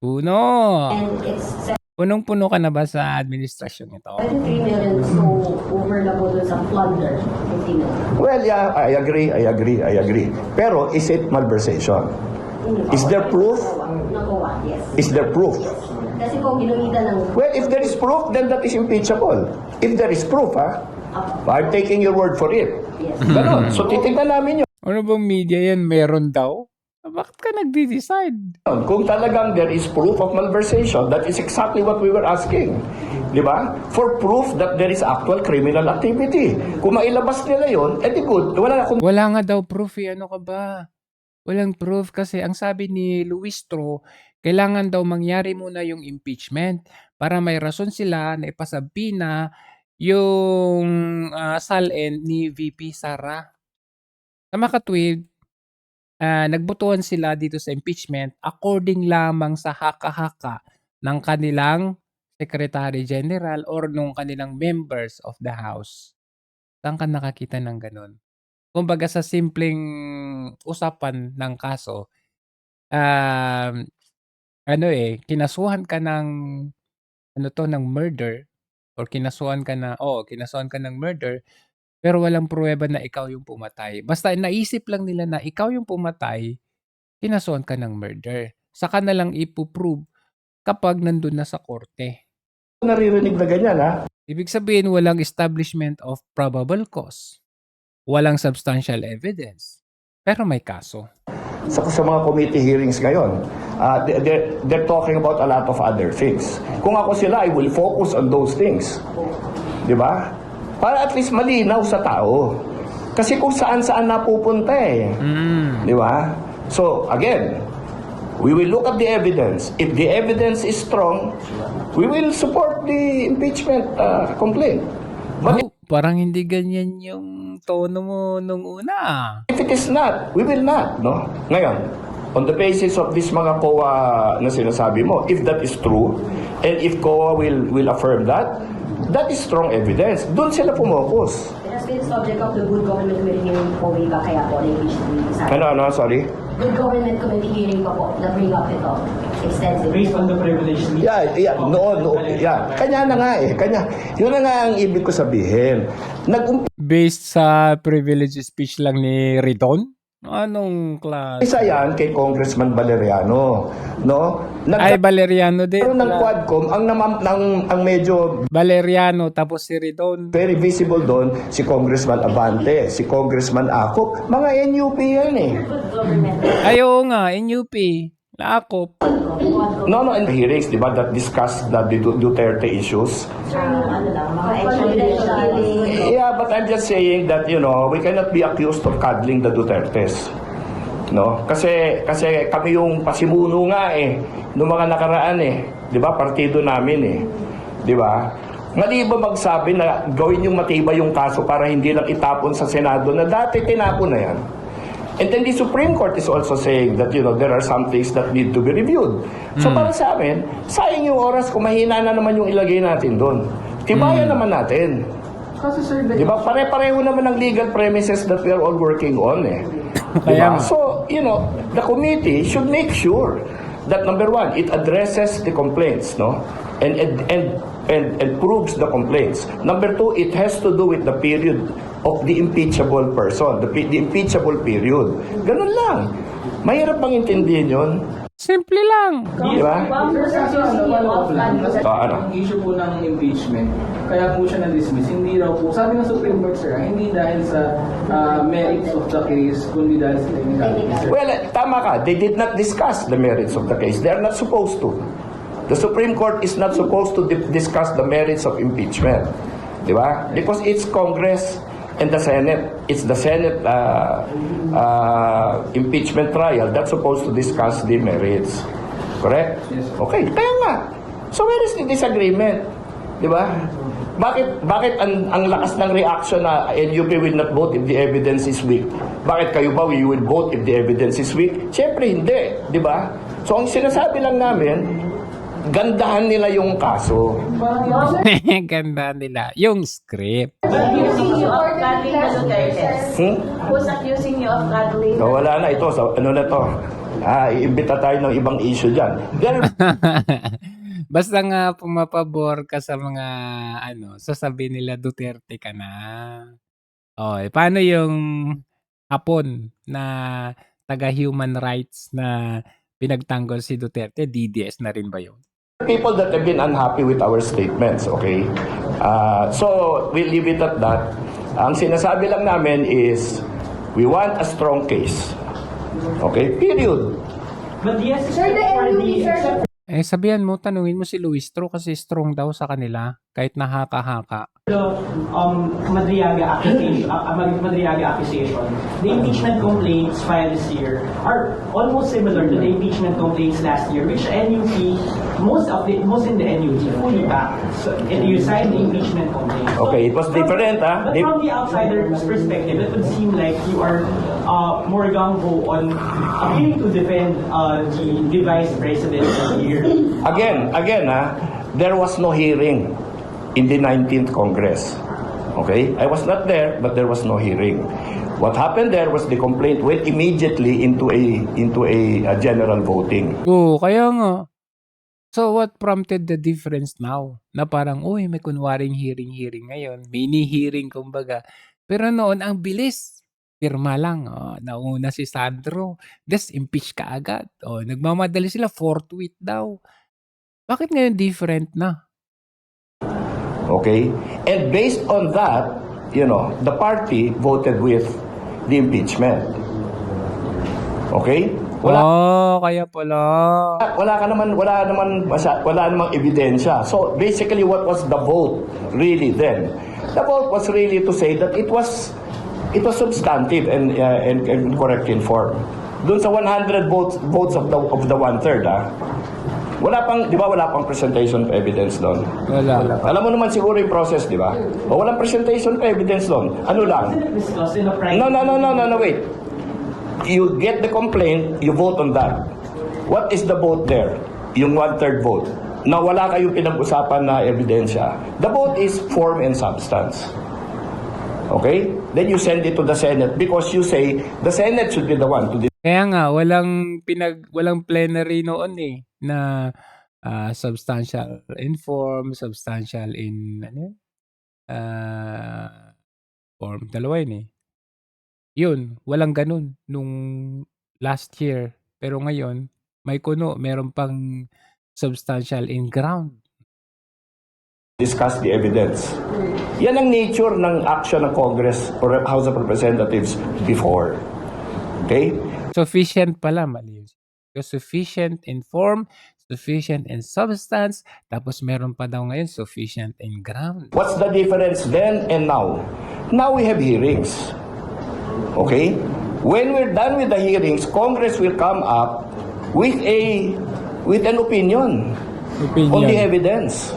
Speaker 1: Puno!
Speaker 10: And it's
Speaker 1: Punong-puno ka na ba sa administrasyon ito?
Speaker 10: 23 million, so over na po dun sa plunder, 50 million.
Speaker 9: Well, yeah, I agree. Pero is it malversation? Is there proof?
Speaker 10: Nakuha, yes.
Speaker 9: Is there proof?
Speaker 10: Kasi po ginamitan ng...
Speaker 9: Well, if there is proof, then that is impeachable. If there is proof, I'm taking your word for it.
Speaker 10: Yes.
Speaker 9: Ganon. So, titignan namin yun.
Speaker 1: Ano bang media yan? Meron daw? Bakit ka nagde-decide?
Speaker 9: Kung talagang there is proof of malversation, that is exactly what we were asking. Di ba? For proof that there is actual criminal activity. Kung mailabas nila yun, edi good.
Speaker 1: Wala nga daw proof Ano ka ba? Walang proof kasi ang sabi ni Luis Tro, kailangan daw mangyari muna yung impeachment para may rason sila na ipasabi na yung SALN ni VP Sara. Sa makatwid, nagbotohan sila dito sa impeachment according lamang sa haka-haka ng kanilang Secretary General or nung kanilang members of the House. Saan ka nakakita ng ganun? Kumbaga sa simpleng usapan ng kaso, kinasuhan ka ng ng murder or kinasuhan ka ng murder pero walang pruweba na ikaw yung pumatay. Basta naisip lang nila na ikaw yung pumatay, kinasuhan ka ng murder. Saka na lang ipuprove kapag nandun na sa korte.
Speaker 9: Naririnig na ganyan,
Speaker 1: Ibig sabihin, walang establishment of probable cause. Walang substantial evidence. Pero may kaso.
Speaker 9: Sa mga committee hearings ngayon, they're talking about a lot of other things. Kung ako sila, I will focus on those things. Di ba? Para at least malinaw sa tao. Kasi kung saan-saan napupunta Di ba? So, again, we will look at the evidence. If the evidence is strong, we will support the impeachment complaint. But
Speaker 1: parang hindi ganyan yung tono mo nung una.
Speaker 9: if it is not, we will not, no? Ngayon, on the basis of this mga COA na sinasabi mo, if that is true, and if COA will affirm that, that is strong evidence. Doon sila pumokus.
Speaker 10: It has been subject of the Good Government Committee hearing po way back kaya po na-impeach na
Speaker 9: Ano, sorry?
Speaker 10: Good Government Committee hearing po na bring up ito extensively.
Speaker 8: Based on the privilege.
Speaker 9: Yeah, noon, yeah. Kanya na nga yun na nga ang ibig ko sabihin.
Speaker 1: Based sa privilege speech lang ni Ridon? Anong klase?
Speaker 9: Isa yan kay Congressman Valeriano, no?
Speaker 1: Ay, Valeriano din.
Speaker 9: Pero ng Quadcom, ang medyo
Speaker 1: Valeriano, tapos si Ridon.
Speaker 9: very visible doon, si Congressman Abante, si Congressman Acop, mga NUP yan
Speaker 1: Ayaw nga, NUP. Naakop.
Speaker 9: No, in the hearings, di ba, that discussed the Duterte issues. Yeah, but I'm just saying that, we cannot be accused of cuddling the Dutertes. No? Kasi kami yung pasimuno nga noong mga nakaraan Di ba? Partido namin Di ba? Mali ba magsabi na gawin yung matibay yung kaso para hindi lang itapon sa Senado na dati tinapon na yan? And then the Supreme Court is also saying that, there are some things that need to be reviewed. So para sa amin, sayang yung oras kung mahina na naman yung ilagay natin doon. Tibayan naman natin. Di ba? Pare-pareho naman ang legal premises that we are all working on Diba? So, the committee should make sure that number one, it addresses the complaints, no? And proves the complaints. Number two, it has to do with the period of the impeachable person, the impeachable period. Ganun lang. Mahirap bang intindihin yun?
Speaker 1: Simple lang.
Speaker 9: Di ba? Ano?
Speaker 11: Ang issue po ng impeachment, kaya po siya na-dismiss, hindi raw po, sabi ng Supreme Court, sir, hindi dahil sa merits of the case, kundi dahil sa technicalities, sir.
Speaker 9: Well, tama ka. They did not discuss the merits of the case. They are not supposed to. The Supreme Court is not supposed to discuss the merits of impeachment. Di ba? Because it's Congress and the Senate. It's the Senate impeachment trial that's supposed to discuss the merits. Correct?
Speaker 11: Yes.
Speaker 9: Okay, kaya nga. So where is the disagreement? Di ba? Bakit ang lakas ng reaction na NUP will not vote if the evidence is weak? Bakit kayo ba you will vote if the evidence is weak? Siyempre hindi, di ba? So ang sinasabi lang namin, gandahan nila yung kaso.
Speaker 1: Ganda nila. Yung script.
Speaker 10: Accusing you of cuddling the Dutertes. Who's accusing you of cuddling?
Speaker 9: So, wala na ito. So, ano na to? Iimbita tayo ng ibang issue dyan.
Speaker 1: Basta nga pumapabor ka sa mga sasabihin nila Duterte ka na. Oh, paano yung hapon na taga-human rights na pinagtanggol si Duterte? DDS na rin ba yun?
Speaker 9: People that have been unhappy with our statements, okay? So, we'll leave it at that. Ang sinasabi lang namin is, we want a strong case. Okay? Period.
Speaker 11: But yes, sir, the
Speaker 1: Sabihan mo, tanungin mo si Luistro kasi strong daw sa kanila kahit nahaka-haka.
Speaker 11: Madriaga accusation, the impeachment complaints filed this year are almost similar to the impeachment complaints last year, which NUP, most in the NUP, fully backed. So, you signed the impeachment complaint.
Speaker 9: Okay, it was different,
Speaker 11: But from the outsider's perspective, it would seem like you are more gung-ho on appealing to defend the vice president here.
Speaker 9: Again, there was no hearing in the 19th Congress. Okay? I was not there, but there was no hearing. What happened there was the complaint went immediately into a general voting.
Speaker 1: Oo, kaya nga. So what prompted the difference now? Na parang, uy, may kunwaring hearing ngayon. Mini-hearing, kumbaga. Pero noon, ang bilis. Pirma lang. Oh, nauna si Sandro. Impeach ka agad. Oh, nagmamadali sila. Forthwith daw. Bakit ngayon different na?
Speaker 9: Okay? And based on that, the party voted with the impeachment. Okay?
Speaker 1: Kaya pala.
Speaker 9: Wala namang ebidensya. So basically, what was the vote really then? The vote was really to say that it was substantive and correct in form. Doon sa 100 votes of the 1/3, wala pang presentation of evidence doon.
Speaker 1: Wala.
Speaker 9: Alam mo naman siguro yung process, di ba? O walang presentation of evidence doon. Ano lang? No, wait. You get the complaint, you vote on that. What is the vote there? Yung 1/3 vote. Na wala kayong pinag-usapan na ebidensya. The vote is form and substance. Okay? Then you send it to the Senate because you say the Senate should be the one to
Speaker 1: Kaya nga, walang plenary noon na substantial in form, substantial in form. Dalawa yun Yun, walang ganun nung last year. Pero ngayon, may meron pang substantial in ground.
Speaker 9: discuss the evidence. Yan ang nature ng action ng Congress or House of Representatives before. Okay?
Speaker 1: Sufficient pala, mali. Sufficient in form, sufficient in substance, tapos meron pa daw ngayon sufficient in ground.
Speaker 9: What's the difference then and now? Now we have hearings. Okay? When we're done with the hearings, Congress will come up with an opinion on the evidence.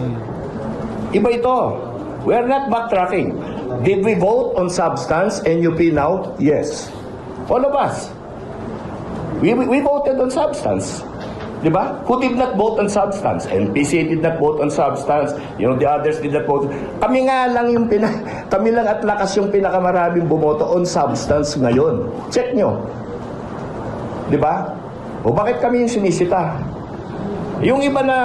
Speaker 9: Iba ito. We are not backtracking. Did we vote on substance, NUP now? Yes. All of us. We voted on substance. Diba? Who did not vote on substance? NPC did not vote on substance. The others did not vote. Kami lang at lakas yung pinakamaraming bumoto on substance ngayon. Check nyo. Diba? O bakit kami yung sinisita? Yung iba na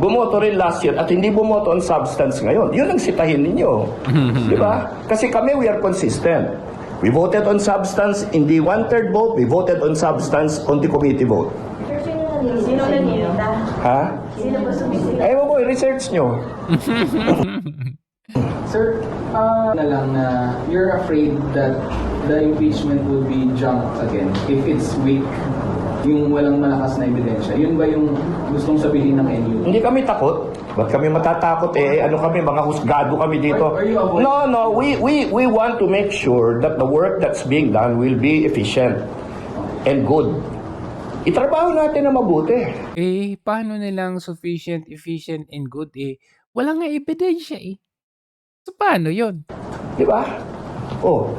Speaker 9: bumoto rin last year at hindi bumoto on substance ngayon, yun ang sitahin ninyo. Di ba? Kasi kami, we are consistent. We voted on substance in the 1/3 vote. We voted on substance on the committee vote.
Speaker 10: Sino nangyayita?
Speaker 9: Ha?
Speaker 10: Sino ba sumisita?
Speaker 9: Ewan ko, research nyo.
Speaker 12: Sir, na lang na you're afraid that the impeachment will be jumped again if it's weak, yung walang malakas na ebidensya. Yun ba yung gustong sabihin ng NU?
Speaker 9: Hindi kami takot. Ba't kami matatakot? Ano kami, mga husgado kami dito.
Speaker 12: Are you avoiding-
Speaker 9: No, we want to make sure that the work that's being done will be efficient and good. Itrabaho natin na mabuti.
Speaker 1: Paano nilang sufficient, efficient, and good? Wala nga ebidensya So, paano yun?
Speaker 9: Di ba?
Speaker 1: So,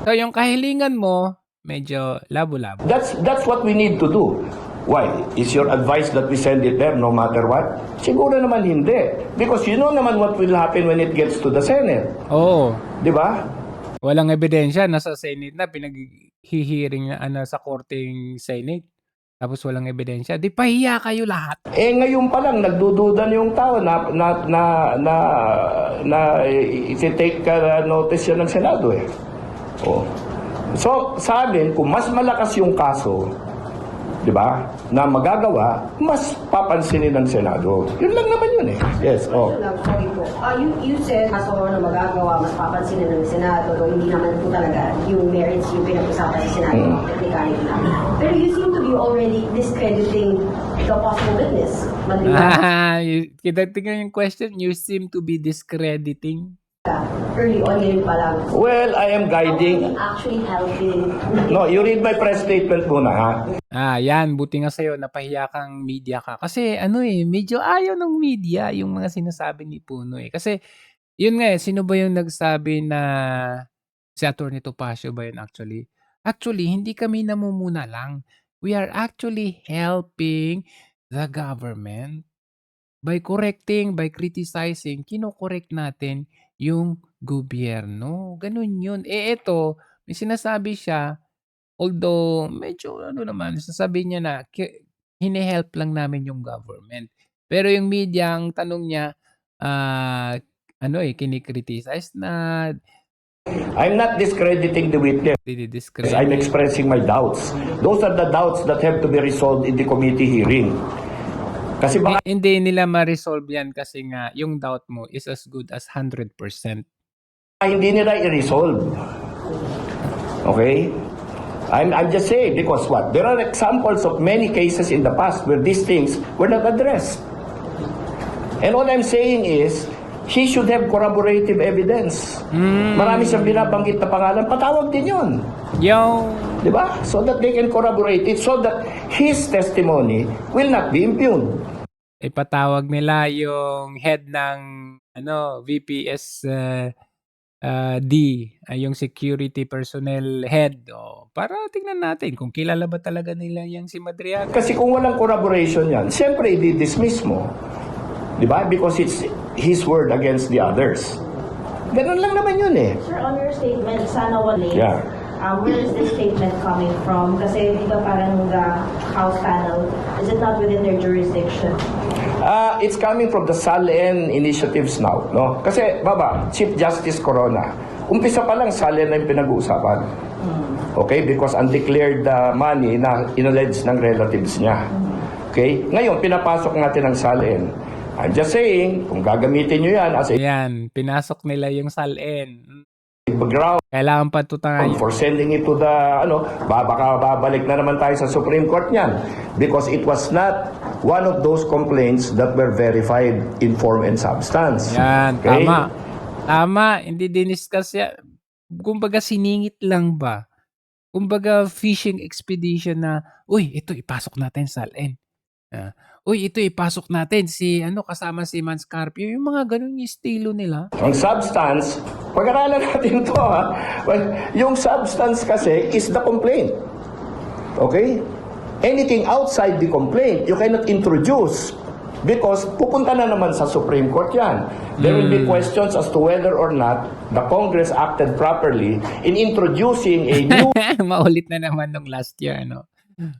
Speaker 1: yung kahilingan mo, medyo labo-labo.
Speaker 9: That's what we need to do. Why? Is your advice that we send it there no matter what? Siguro naman hindi. Because you know naman what will happen when it gets to the Senate.
Speaker 1: Oo.
Speaker 9: Di ba?
Speaker 1: Walang ebidensya. Nasa Senate na, pinaghihiring na sa korteng Senate. Tapos walang ebidensya. Di pahiya kayo lahat.
Speaker 9: Ngayon pa lang, nagdududa na yung tao na iti-take notice yan ng Senado So, sa amin, kung mas malakas yung kaso, di ba, na magagawa, mas papansinin ng Senado. Yun lang naman yun Yes,
Speaker 10: Sorry po. You said kaso na magagawa, mas papansinin ng Senado, o hindi naman po talaga yung merits yung pinag-usapan sa Senado, technically lang. Pero you seem to be already discrediting the possible witness.
Speaker 1: Tingnan yung question, you seem to be discrediting.
Speaker 10: Early on, ngayon pa lang.
Speaker 9: Well, I am guiding.
Speaker 10: Actually helping.
Speaker 9: No, you read my press statement muna, ha?
Speaker 1: Yan. Buti nga sa'yo, napahiya kang media ka. Kasi medyo ayaw ng media yung mga sinasabi ni Puno Kasi, yun nga sino ba yung nagsabi na si Atty. Topacio ba yun actually? Actually, hindi kami namumuna lang. We are actually helping the government by correcting, by criticizing, kino-correct natin yung gobyerno. Ganun yun. Ito, may sinasabi siya, although medyo sasabihin niya na hine-help lang namin yung government. Pero yung media, ang tanong niya, kinikriticize na.
Speaker 9: I'm not discrediting the witness. I'm expressing my doubts. Those are the doubts that have to be resolved in the committee hearing. Kasi
Speaker 1: Hindi nila ma-resolve yan kasi nga yung doubt mo is as good as 100%.
Speaker 9: Hindi nila i-resolve. Okay? I'm just saying because what? There are examples of many cases in the past where these things were not addressed. And what I'm saying is, he should have corroborative evidence. Marami siyang binabanggit na pangalan, patawag din yun. Di ba? So that they can corroborate it, so that his testimony will not be impugned.
Speaker 1: Ipatawag nila yung head ng VPS yung security personnel head. Para tingnan natin kung kilala ba talaga nila yung si Madriaga.
Speaker 9: Kasi kung walang corroboration yan, siyempre i-dismiss mo. Di ba? Because it's his word against the others. Ganun lang naman yun
Speaker 10: Sir, on your statement, sana wala.
Speaker 9: Yeah.
Speaker 10: Where is this statement coming from? Kasi di ba parang the House panel, is it not within their jurisdiction?
Speaker 9: It's coming from the SALN initiatives now, no? Kasi, Chief Justice Corona, umpisa pa lang SALN na yung pinag-uusapan. Okay? Because undeclared money na inalleged ng relatives niya. Okay? Ngayon, pinapasok natin ang SALN. I'm just saying, kung gagamitin nyo yan as a
Speaker 1: pinasok nila yung SALN.
Speaker 9: background
Speaker 1: Kailangan pa tutayan.
Speaker 9: for sending it to the, baka babalik na naman tayo sa Supreme Court niyan. Because it was not one of those complaints that were verified in form and substance.
Speaker 1: Yan,
Speaker 9: Okay?
Speaker 1: Tama, hindi diniscuss yan. Kumbaga siningit lang ba? Kumbaga fishing expedition na, ito ipasok natin sa SALN. Ito ipasok natin kasama si Mans Carpio. Yung mga ganun yung estilo nila.
Speaker 9: Ang substance, pag-aralan natin ito Well, yung substance kasi is the complaint. Okay? Anything outside the complaint, you cannot introduce because pupunta na naman sa Supreme Court yan. There will be questions as to whether or not the Congress acted properly in introducing a new
Speaker 1: Maulit na naman nung last year,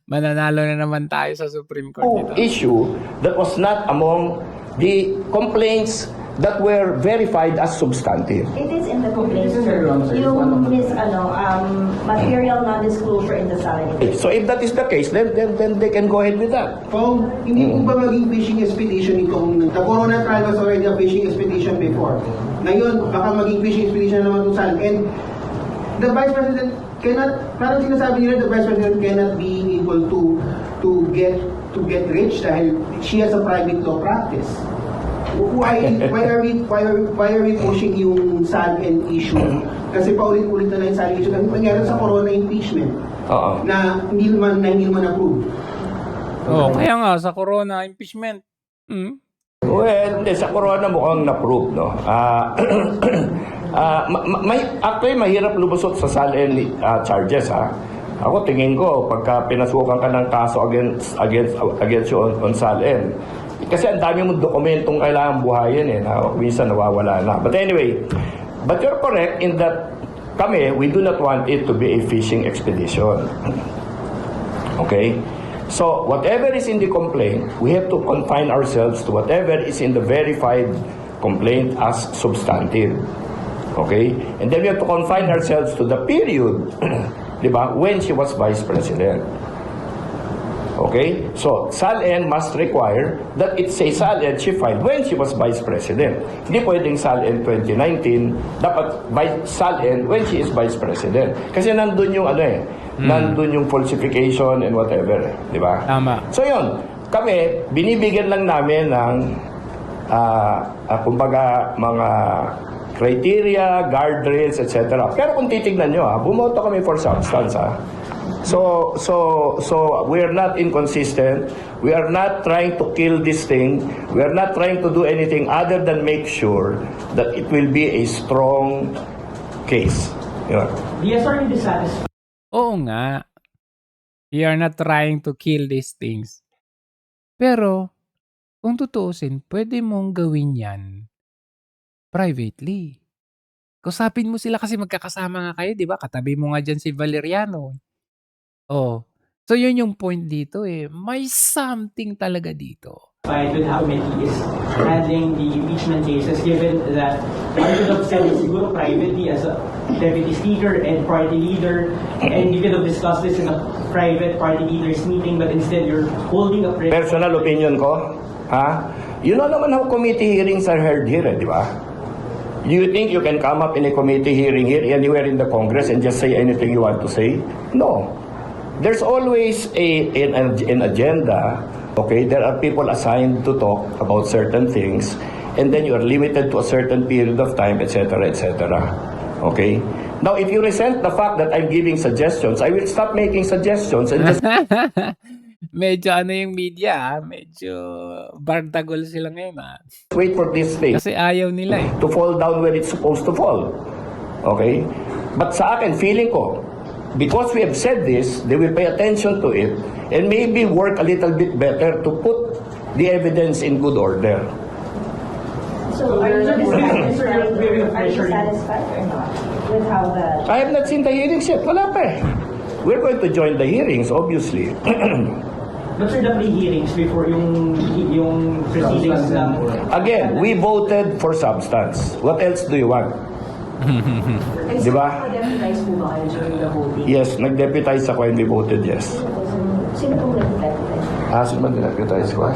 Speaker 1: Mananalo na naman tayo sa Supreme Court nito.
Speaker 9: issue that was not among the complaints that were verified as substantive.
Speaker 10: It is in the complaint, sir. Yung material non-disclosure in the salary.
Speaker 9: So if that is the case, then they can go ahead with that.
Speaker 13: Kung hindi po ba maging fishing expedition itong the Corona trial was already a fishing expedition before. Ngayon, baka maging fishing expedition naman itong SAL. And the Vice President cannot, parang sinasabi nila, the Vice President cannot be able to get rich dahil she has a private law practice. Why are we pushing yung SAL and issue? Kasi paulit-ulit na yung SAL issue. Kasi nangyari sa Corona impeachment na hindi naman approve.
Speaker 1: Kaya nga, sa Corona impeachment.
Speaker 9: Well, hindi, sa Corona mukhang na-prove, no? Actually, mahirap lumusot sa SAL charges, ha? Ako, tingin ko, pagka pinasukan ka ng kaso against you on SAL-N, kasi ang dami mong dokumentong kailangan buhayin, na minsan nawawala na. But anyway, but you're correct in that we do not want it to be a fishing expedition. Okay? So, whatever is in the complaint, we have to confine ourselves to whatever is in the verified complaint as substantive. Okay? And then we have to confine ourselves to the period, diba, when she was Vice President. Okay? So, SAL-N must require that it say SAL-N she filed when she was Vice President. Hindi pwedeng SAL-N 2019, dapat SAL-N when she is Vice President. Kasi nandun yung nandun yung falsification and whatever, di ba?
Speaker 1: Tama.
Speaker 9: So yun, kami, binibigyan lang namin ng kumbaga mga criteria, guardrails, etc. Pero kung titignan nyo, bumoto kami for substance, So we are not inconsistent. We are not trying to kill this thing. We are not trying to do anything other than make sure that it will be a strong case. Yun.
Speaker 11: Yes, are you dissatisfied?
Speaker 1: Oo nga. We are not trying to kill these things. Pero, kung tutuusin, pwede mong gawin yan privately. Kausapin mo sila kasi magkakasama nga kayo, di ba? Katabi mo nga dyan si Valeriano. So yun yung point dito May something talaga dito.
Speaker 11: With how committee is handling the impeachment cases, given that I could have said it siguro privately as a deputy speaker and party leader, and you could have discussed this in a private party leaders meeting, but instead you're holding a
Speaker 9: Personal opinion ko, you know naman how committee hearings are held here, di ba? Do you think you can come up in a committee hearing here anywhere in the Congress and just say anything you want to say? No. There's always an agenda. Okay, there are people assigned to talk about certain things, and then you are limited to a certain period of time, etc., etc. Okay? Now, if you resent the fact that I'm giving suggestions, I will stop making suggestions and just
Speaker 1: Medyo yung media, medyo bardagol sila ngayon
Speaker 9: wait for this thing
Speaker 1: Kasi ayaw nila
Speaker 9: to fall down where it's supposed to fall. Okay? But sa akin, feeling ko, because we have said this, they will pay attention to it and maybe work a little bit better to put the evidence in good order.
Speaker 10: So are you satisfied or not with how the...
Speaker 9: I have not seen the hearings yet. Wala pa We're going to join the hearings, obviously.
Speaker 11: But sir, the pre-hearings before yung proceedings lang.
Speaker 9: Again, we voted for substance. What else do you want? Di ba?
Speaker 10: Deputize po ba kayo during the voting?
Speaker 9: Yes, nag-deputize ako and we voted yes.
Speaker 10: Sino pong nag-deputize?
Speaker 9: Sino ba nag-deputize ko?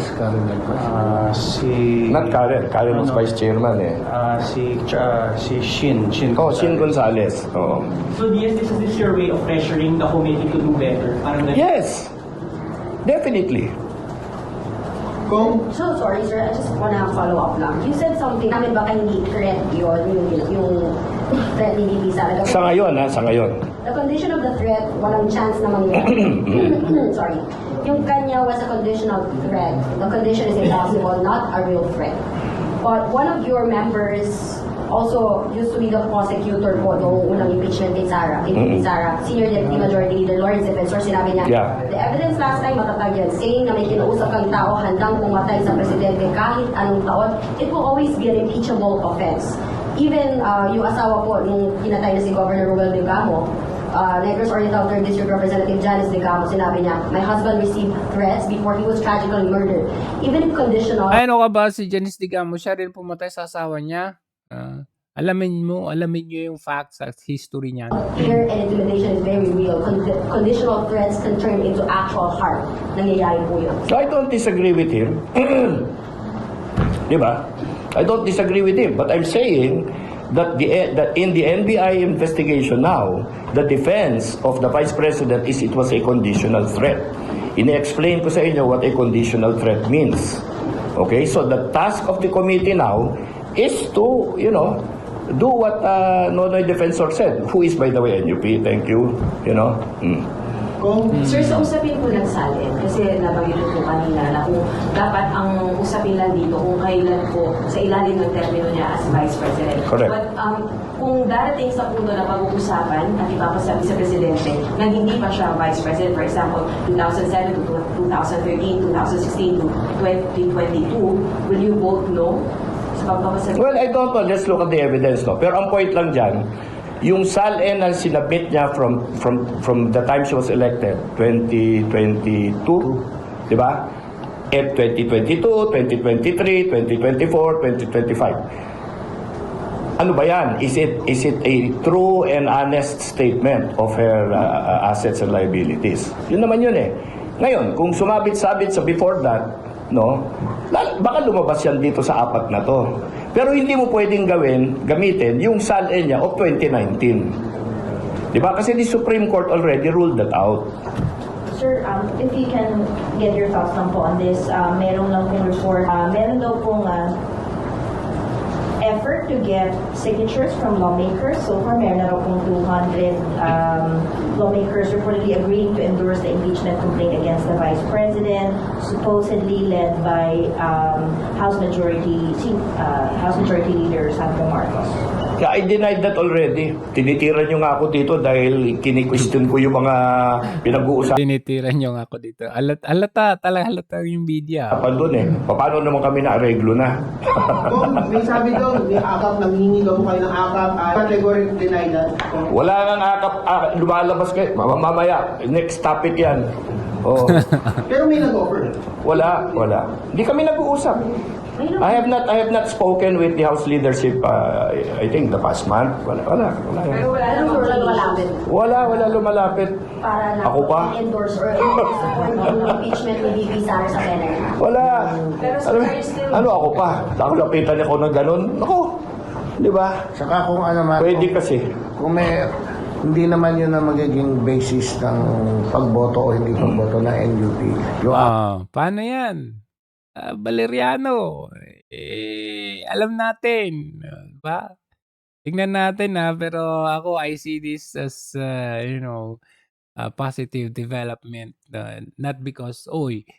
Speaker 14: Si
Speaker 9: Not Karen. Karen was vice chairman
Speaker 14: si Shin
Speaker 9: Shin Gonzales.
Speaker 11: So yes, this is your way of pressuring the committee to do better.
Speaker 9: Yes. Definitely.
Speaker 10: So sorry sir, I just wanna follow up lang. You said something, namin baka hindi correct yun, yung threat ni VP Sara.
Speaker 9: Sa ngayon.
Speaker 10: The condition of the threat, walang chance na mangyari. Sorry. Yung kanya was a conditional threat. The condition is impossible, not a real threat. But one of your members also used to be the prosecutor po noong unang impeachment kay Sara. Senior Deputy Majority Leader Lawrence Defensor, sinabi niya, the evidence last time matatag yan, saying na may kinausap kang tao handang pumatay sa presidente kahit anong taon, it will always be an impeachable offense. Even yung asawa po nung kinatay na si Governor Ruel Delgado, Negros Oriental 3rd District Representative Janice Digamo, sinabi niya, my husband received threats before he was tragically murdered. Even if conditional,
Speaker 1: Ay, ano ka ba si Janice Digamo? Siya rin pumatay sa asawa niya. Alamin niyo yung facts at history niya.
Speaker 10: fear and intimidation is very real. Conditional threats can turn into actual harm. Nangyayari po yun.
Speaker 9: So I don't disagree with him. Di ba? I don't disagree with him. But I'm saying that in the NBI investigation now, the defense of the Vice President is it was a conditional threat. Ine-explain ko sa inyo what a conditional threat means. Okay? So the task of the committee now is to, do what Nonoy Defensor said, who is, by the way, NUP. Thank you.
Speaker 10: Sir, sa usapin po ng salin, kasi nabanggit po kanina na kung dapat ang usapin lang dito kung kailan po sa ilalim ng termino niya as Vice President.
Speaker 9: Correct.
Speaker 10: But kung darating sa punto na pag-uusapan at ipapasabi sa Presidente na hindi pa siya Vice President, for example, 2007 to 2013, 2016 to 2022, will you vote no?
Speaker 9: Well, I don't know. Let's look at the evidence, no? Pero ang point lang dyan, yung SALN na sinabit niya from the time she was elected, 2022, di ba? 2022, 2023, 2024, 2025. Ano ba yan? Is it a true and honest statement of her assets and liabilities? Yun naman yun eh. Ngayon, kung sumabit-sabit sa before that, no, baka lumabas yan dito sa apat na to. Pero hindi mo pwedeng gamitin yung SALN niya of 2019. Diba? Kasi the Supreme Court already ruled that out.
Speaker 10: Sir, if you can get your thoughts lang po on this, meron lang pong report, meron daw pong effort to get signatures from lawmakers. So far, meron na raw pong 200 lawmakers reportedly agreeing to endorse the impeachment complaint against the Vice President, supposedly led by House Majority Leader Sandro Marcos.
Speaker 9: Yeah, I denied that already. Tinitira nyo nga ako dito dahil kini-question ko yung mga pinag-uusapan.
Speaker 1: Tinitira niyo nga ako dito. Halata yung media.
Speaker 9: Doon eh. Paano naman kami na-areglo na?
Speaker 13: Kung may sabi doon, may akap, nanghihingi daw po kayo ng akap, category deny that.
Speaker 9: Wala nang akap, lumalabas kayo. Mamaya, next topic yan. Oh.
Speaker 13: Pero may nag-offer.
Speaker 9: Wala. Hindi kami nag-uusap. I have not spoken with the House leadership, I think, the past month. Wala.
Speaker 10: Pero wala namang lumalapit.
Speaker 9: Wala lumalapit.
Speaker 10: Para na
Speaker 9: Ako pa?
Speaker 10: endorse or support yung impeachment ni VP Sara sa Plenary.
Speaker 9: Wala.
Speaker 10: Pero sir, are you still...
Speaker 9: Ano ako pa? Ako lapitan ako ng ganun. Ako. Di ba?
Speaker 15: Saka kung ano man,
Speaker 9: Pwede kasi.
Speaker 15: Kung may, hindi naman yun ang magiging basis ng pagboto o hindi pagboto ng NUP.
Speaker 1: Paano yan? Valeriano. Alam natin. Ba? Tingnan natin pero ako I see this as, a positive development. Not because,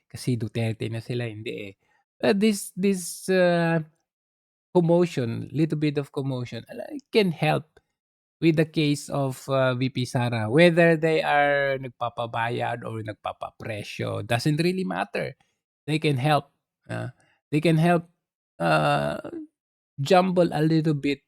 Speaker 1: kasi Duterte na sila, hindi eh. This commotion, little bit of commotion, can help with the case of VP Sara. Whether they are nagpapabayad or nagpapapresyo, doesn't really matter. They can help. They can help jumble a little bit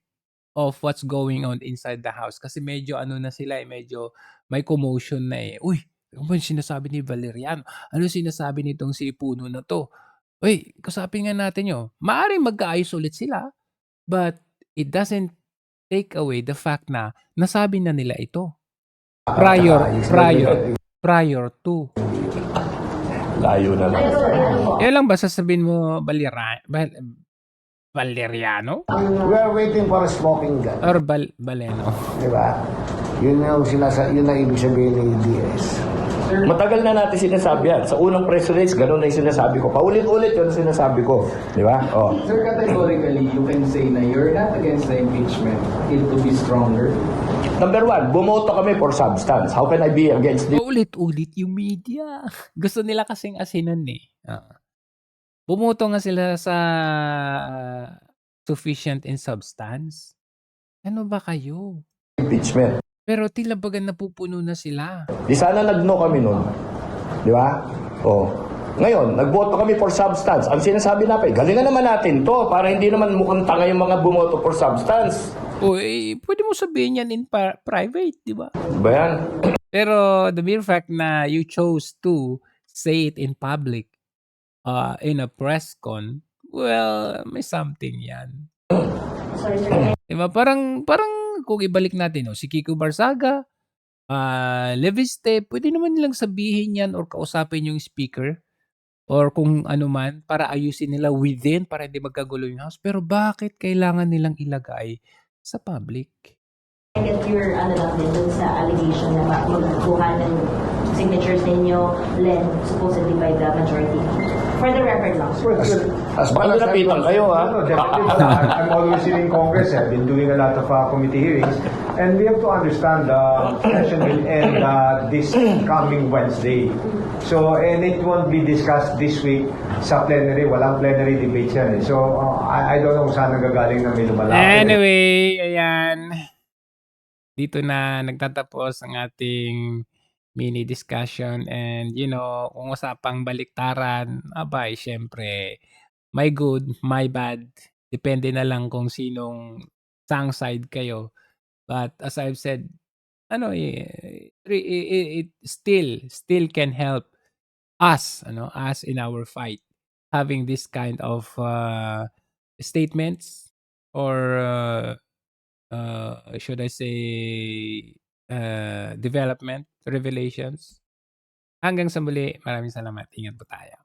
Speaker 1: of what's going on inside the house. Kasi medyo na sila medyo may commotion na eh. Uy, ano ba sinasabi ni Valeriano? Ano sinasabi nitong si Puno na to? Uy, kasapin nga natin yun. Maaring magkaayos ulit sila, but it doesn't take away the fact na nasabi na nila ito. Prior to.
Speaker 9: Layo na lang.
Speaker 1: Yan lang ba sasabihin mo, Valeriano?
Speaker 15: We are waiting for a smoking gun.
Speaker 1: Or Baleno?
Speaker 15: Diba? Yun ang ibig sabihin ng DS.
Speaker 9: Matagal na natin sinasabi yan. Sa unang press release, ganun na yung sinasabi ko. Paulit-ulit yun ang sinasabi ko. Di ba?
Speaker 12: Sir, categorically, you can say na you're not against the impeachment. It to be stronger.
Speaker 9: Number one, bumoto kami for substance. How can I be against this?
Speaker 1: Ulit-ulit yung media. Gusto nila kasing asinan eh. Bumoto nga sila sa sufficient in substance. Ano ba kayo?
Speaker 9: Impeachment.
Speaker 1: Pero tila baga napupuno na sila.
Speaker 9: Di sana nag-no kami nun. Di ba? Ngayon, nagboto kami for substance. Ang sinasabi natin, galingan naman natin to para hindi naman mukhang tanga yung mga bumoto for substance.
Speaker 1: O, eh, pwede mo sabihin yan in private, di ba?
Speaker 9: Ba yan?
Speaker 1: Pero the mere fact na you chose to say it in public, in a press con, well, may something yan.
Speaker 10: Sorry, sir.
Speaker 1: Di ba? Parang kung ibalik natin, si Kiko Barzaga, Leviste, pwede naman nilang sabihin yan or kausapin yung speaker or kung ano man para ayusin nila within para hindi magkagulo yung house. Pero bakit kailangan nilang ilagay sa public?
Speaker 10: I get your ano lang din dun sa allegation na magkuha ng signatures ninyo led supposedly by the majority. For the record lang.
Speaker 9: Baka nilapitan kayo, ha?
Speaker 16: No, definitely. I'm always in Congress. I've been doing a lot of committee hearings. And we have to understand the session will end this coming Wednesday. So, and it won't be discussed this week sa plenary. Walang plenary debates yan. So, I don't know kung saan nagagaling na may lumalaki.
Speaker 1: Anyway, ayan. Dito na nagtatapos ang ating mini discussion and kung usapang baliktaran, abay, syempre, my good, my bad. Depende na lang kung sinong sang side kayo. But as I've said, it still can help us, us in our fight, having this kind of statements or should I say development, revelations. Hanggang sa muli, maraming salamat. Ingat po tayo.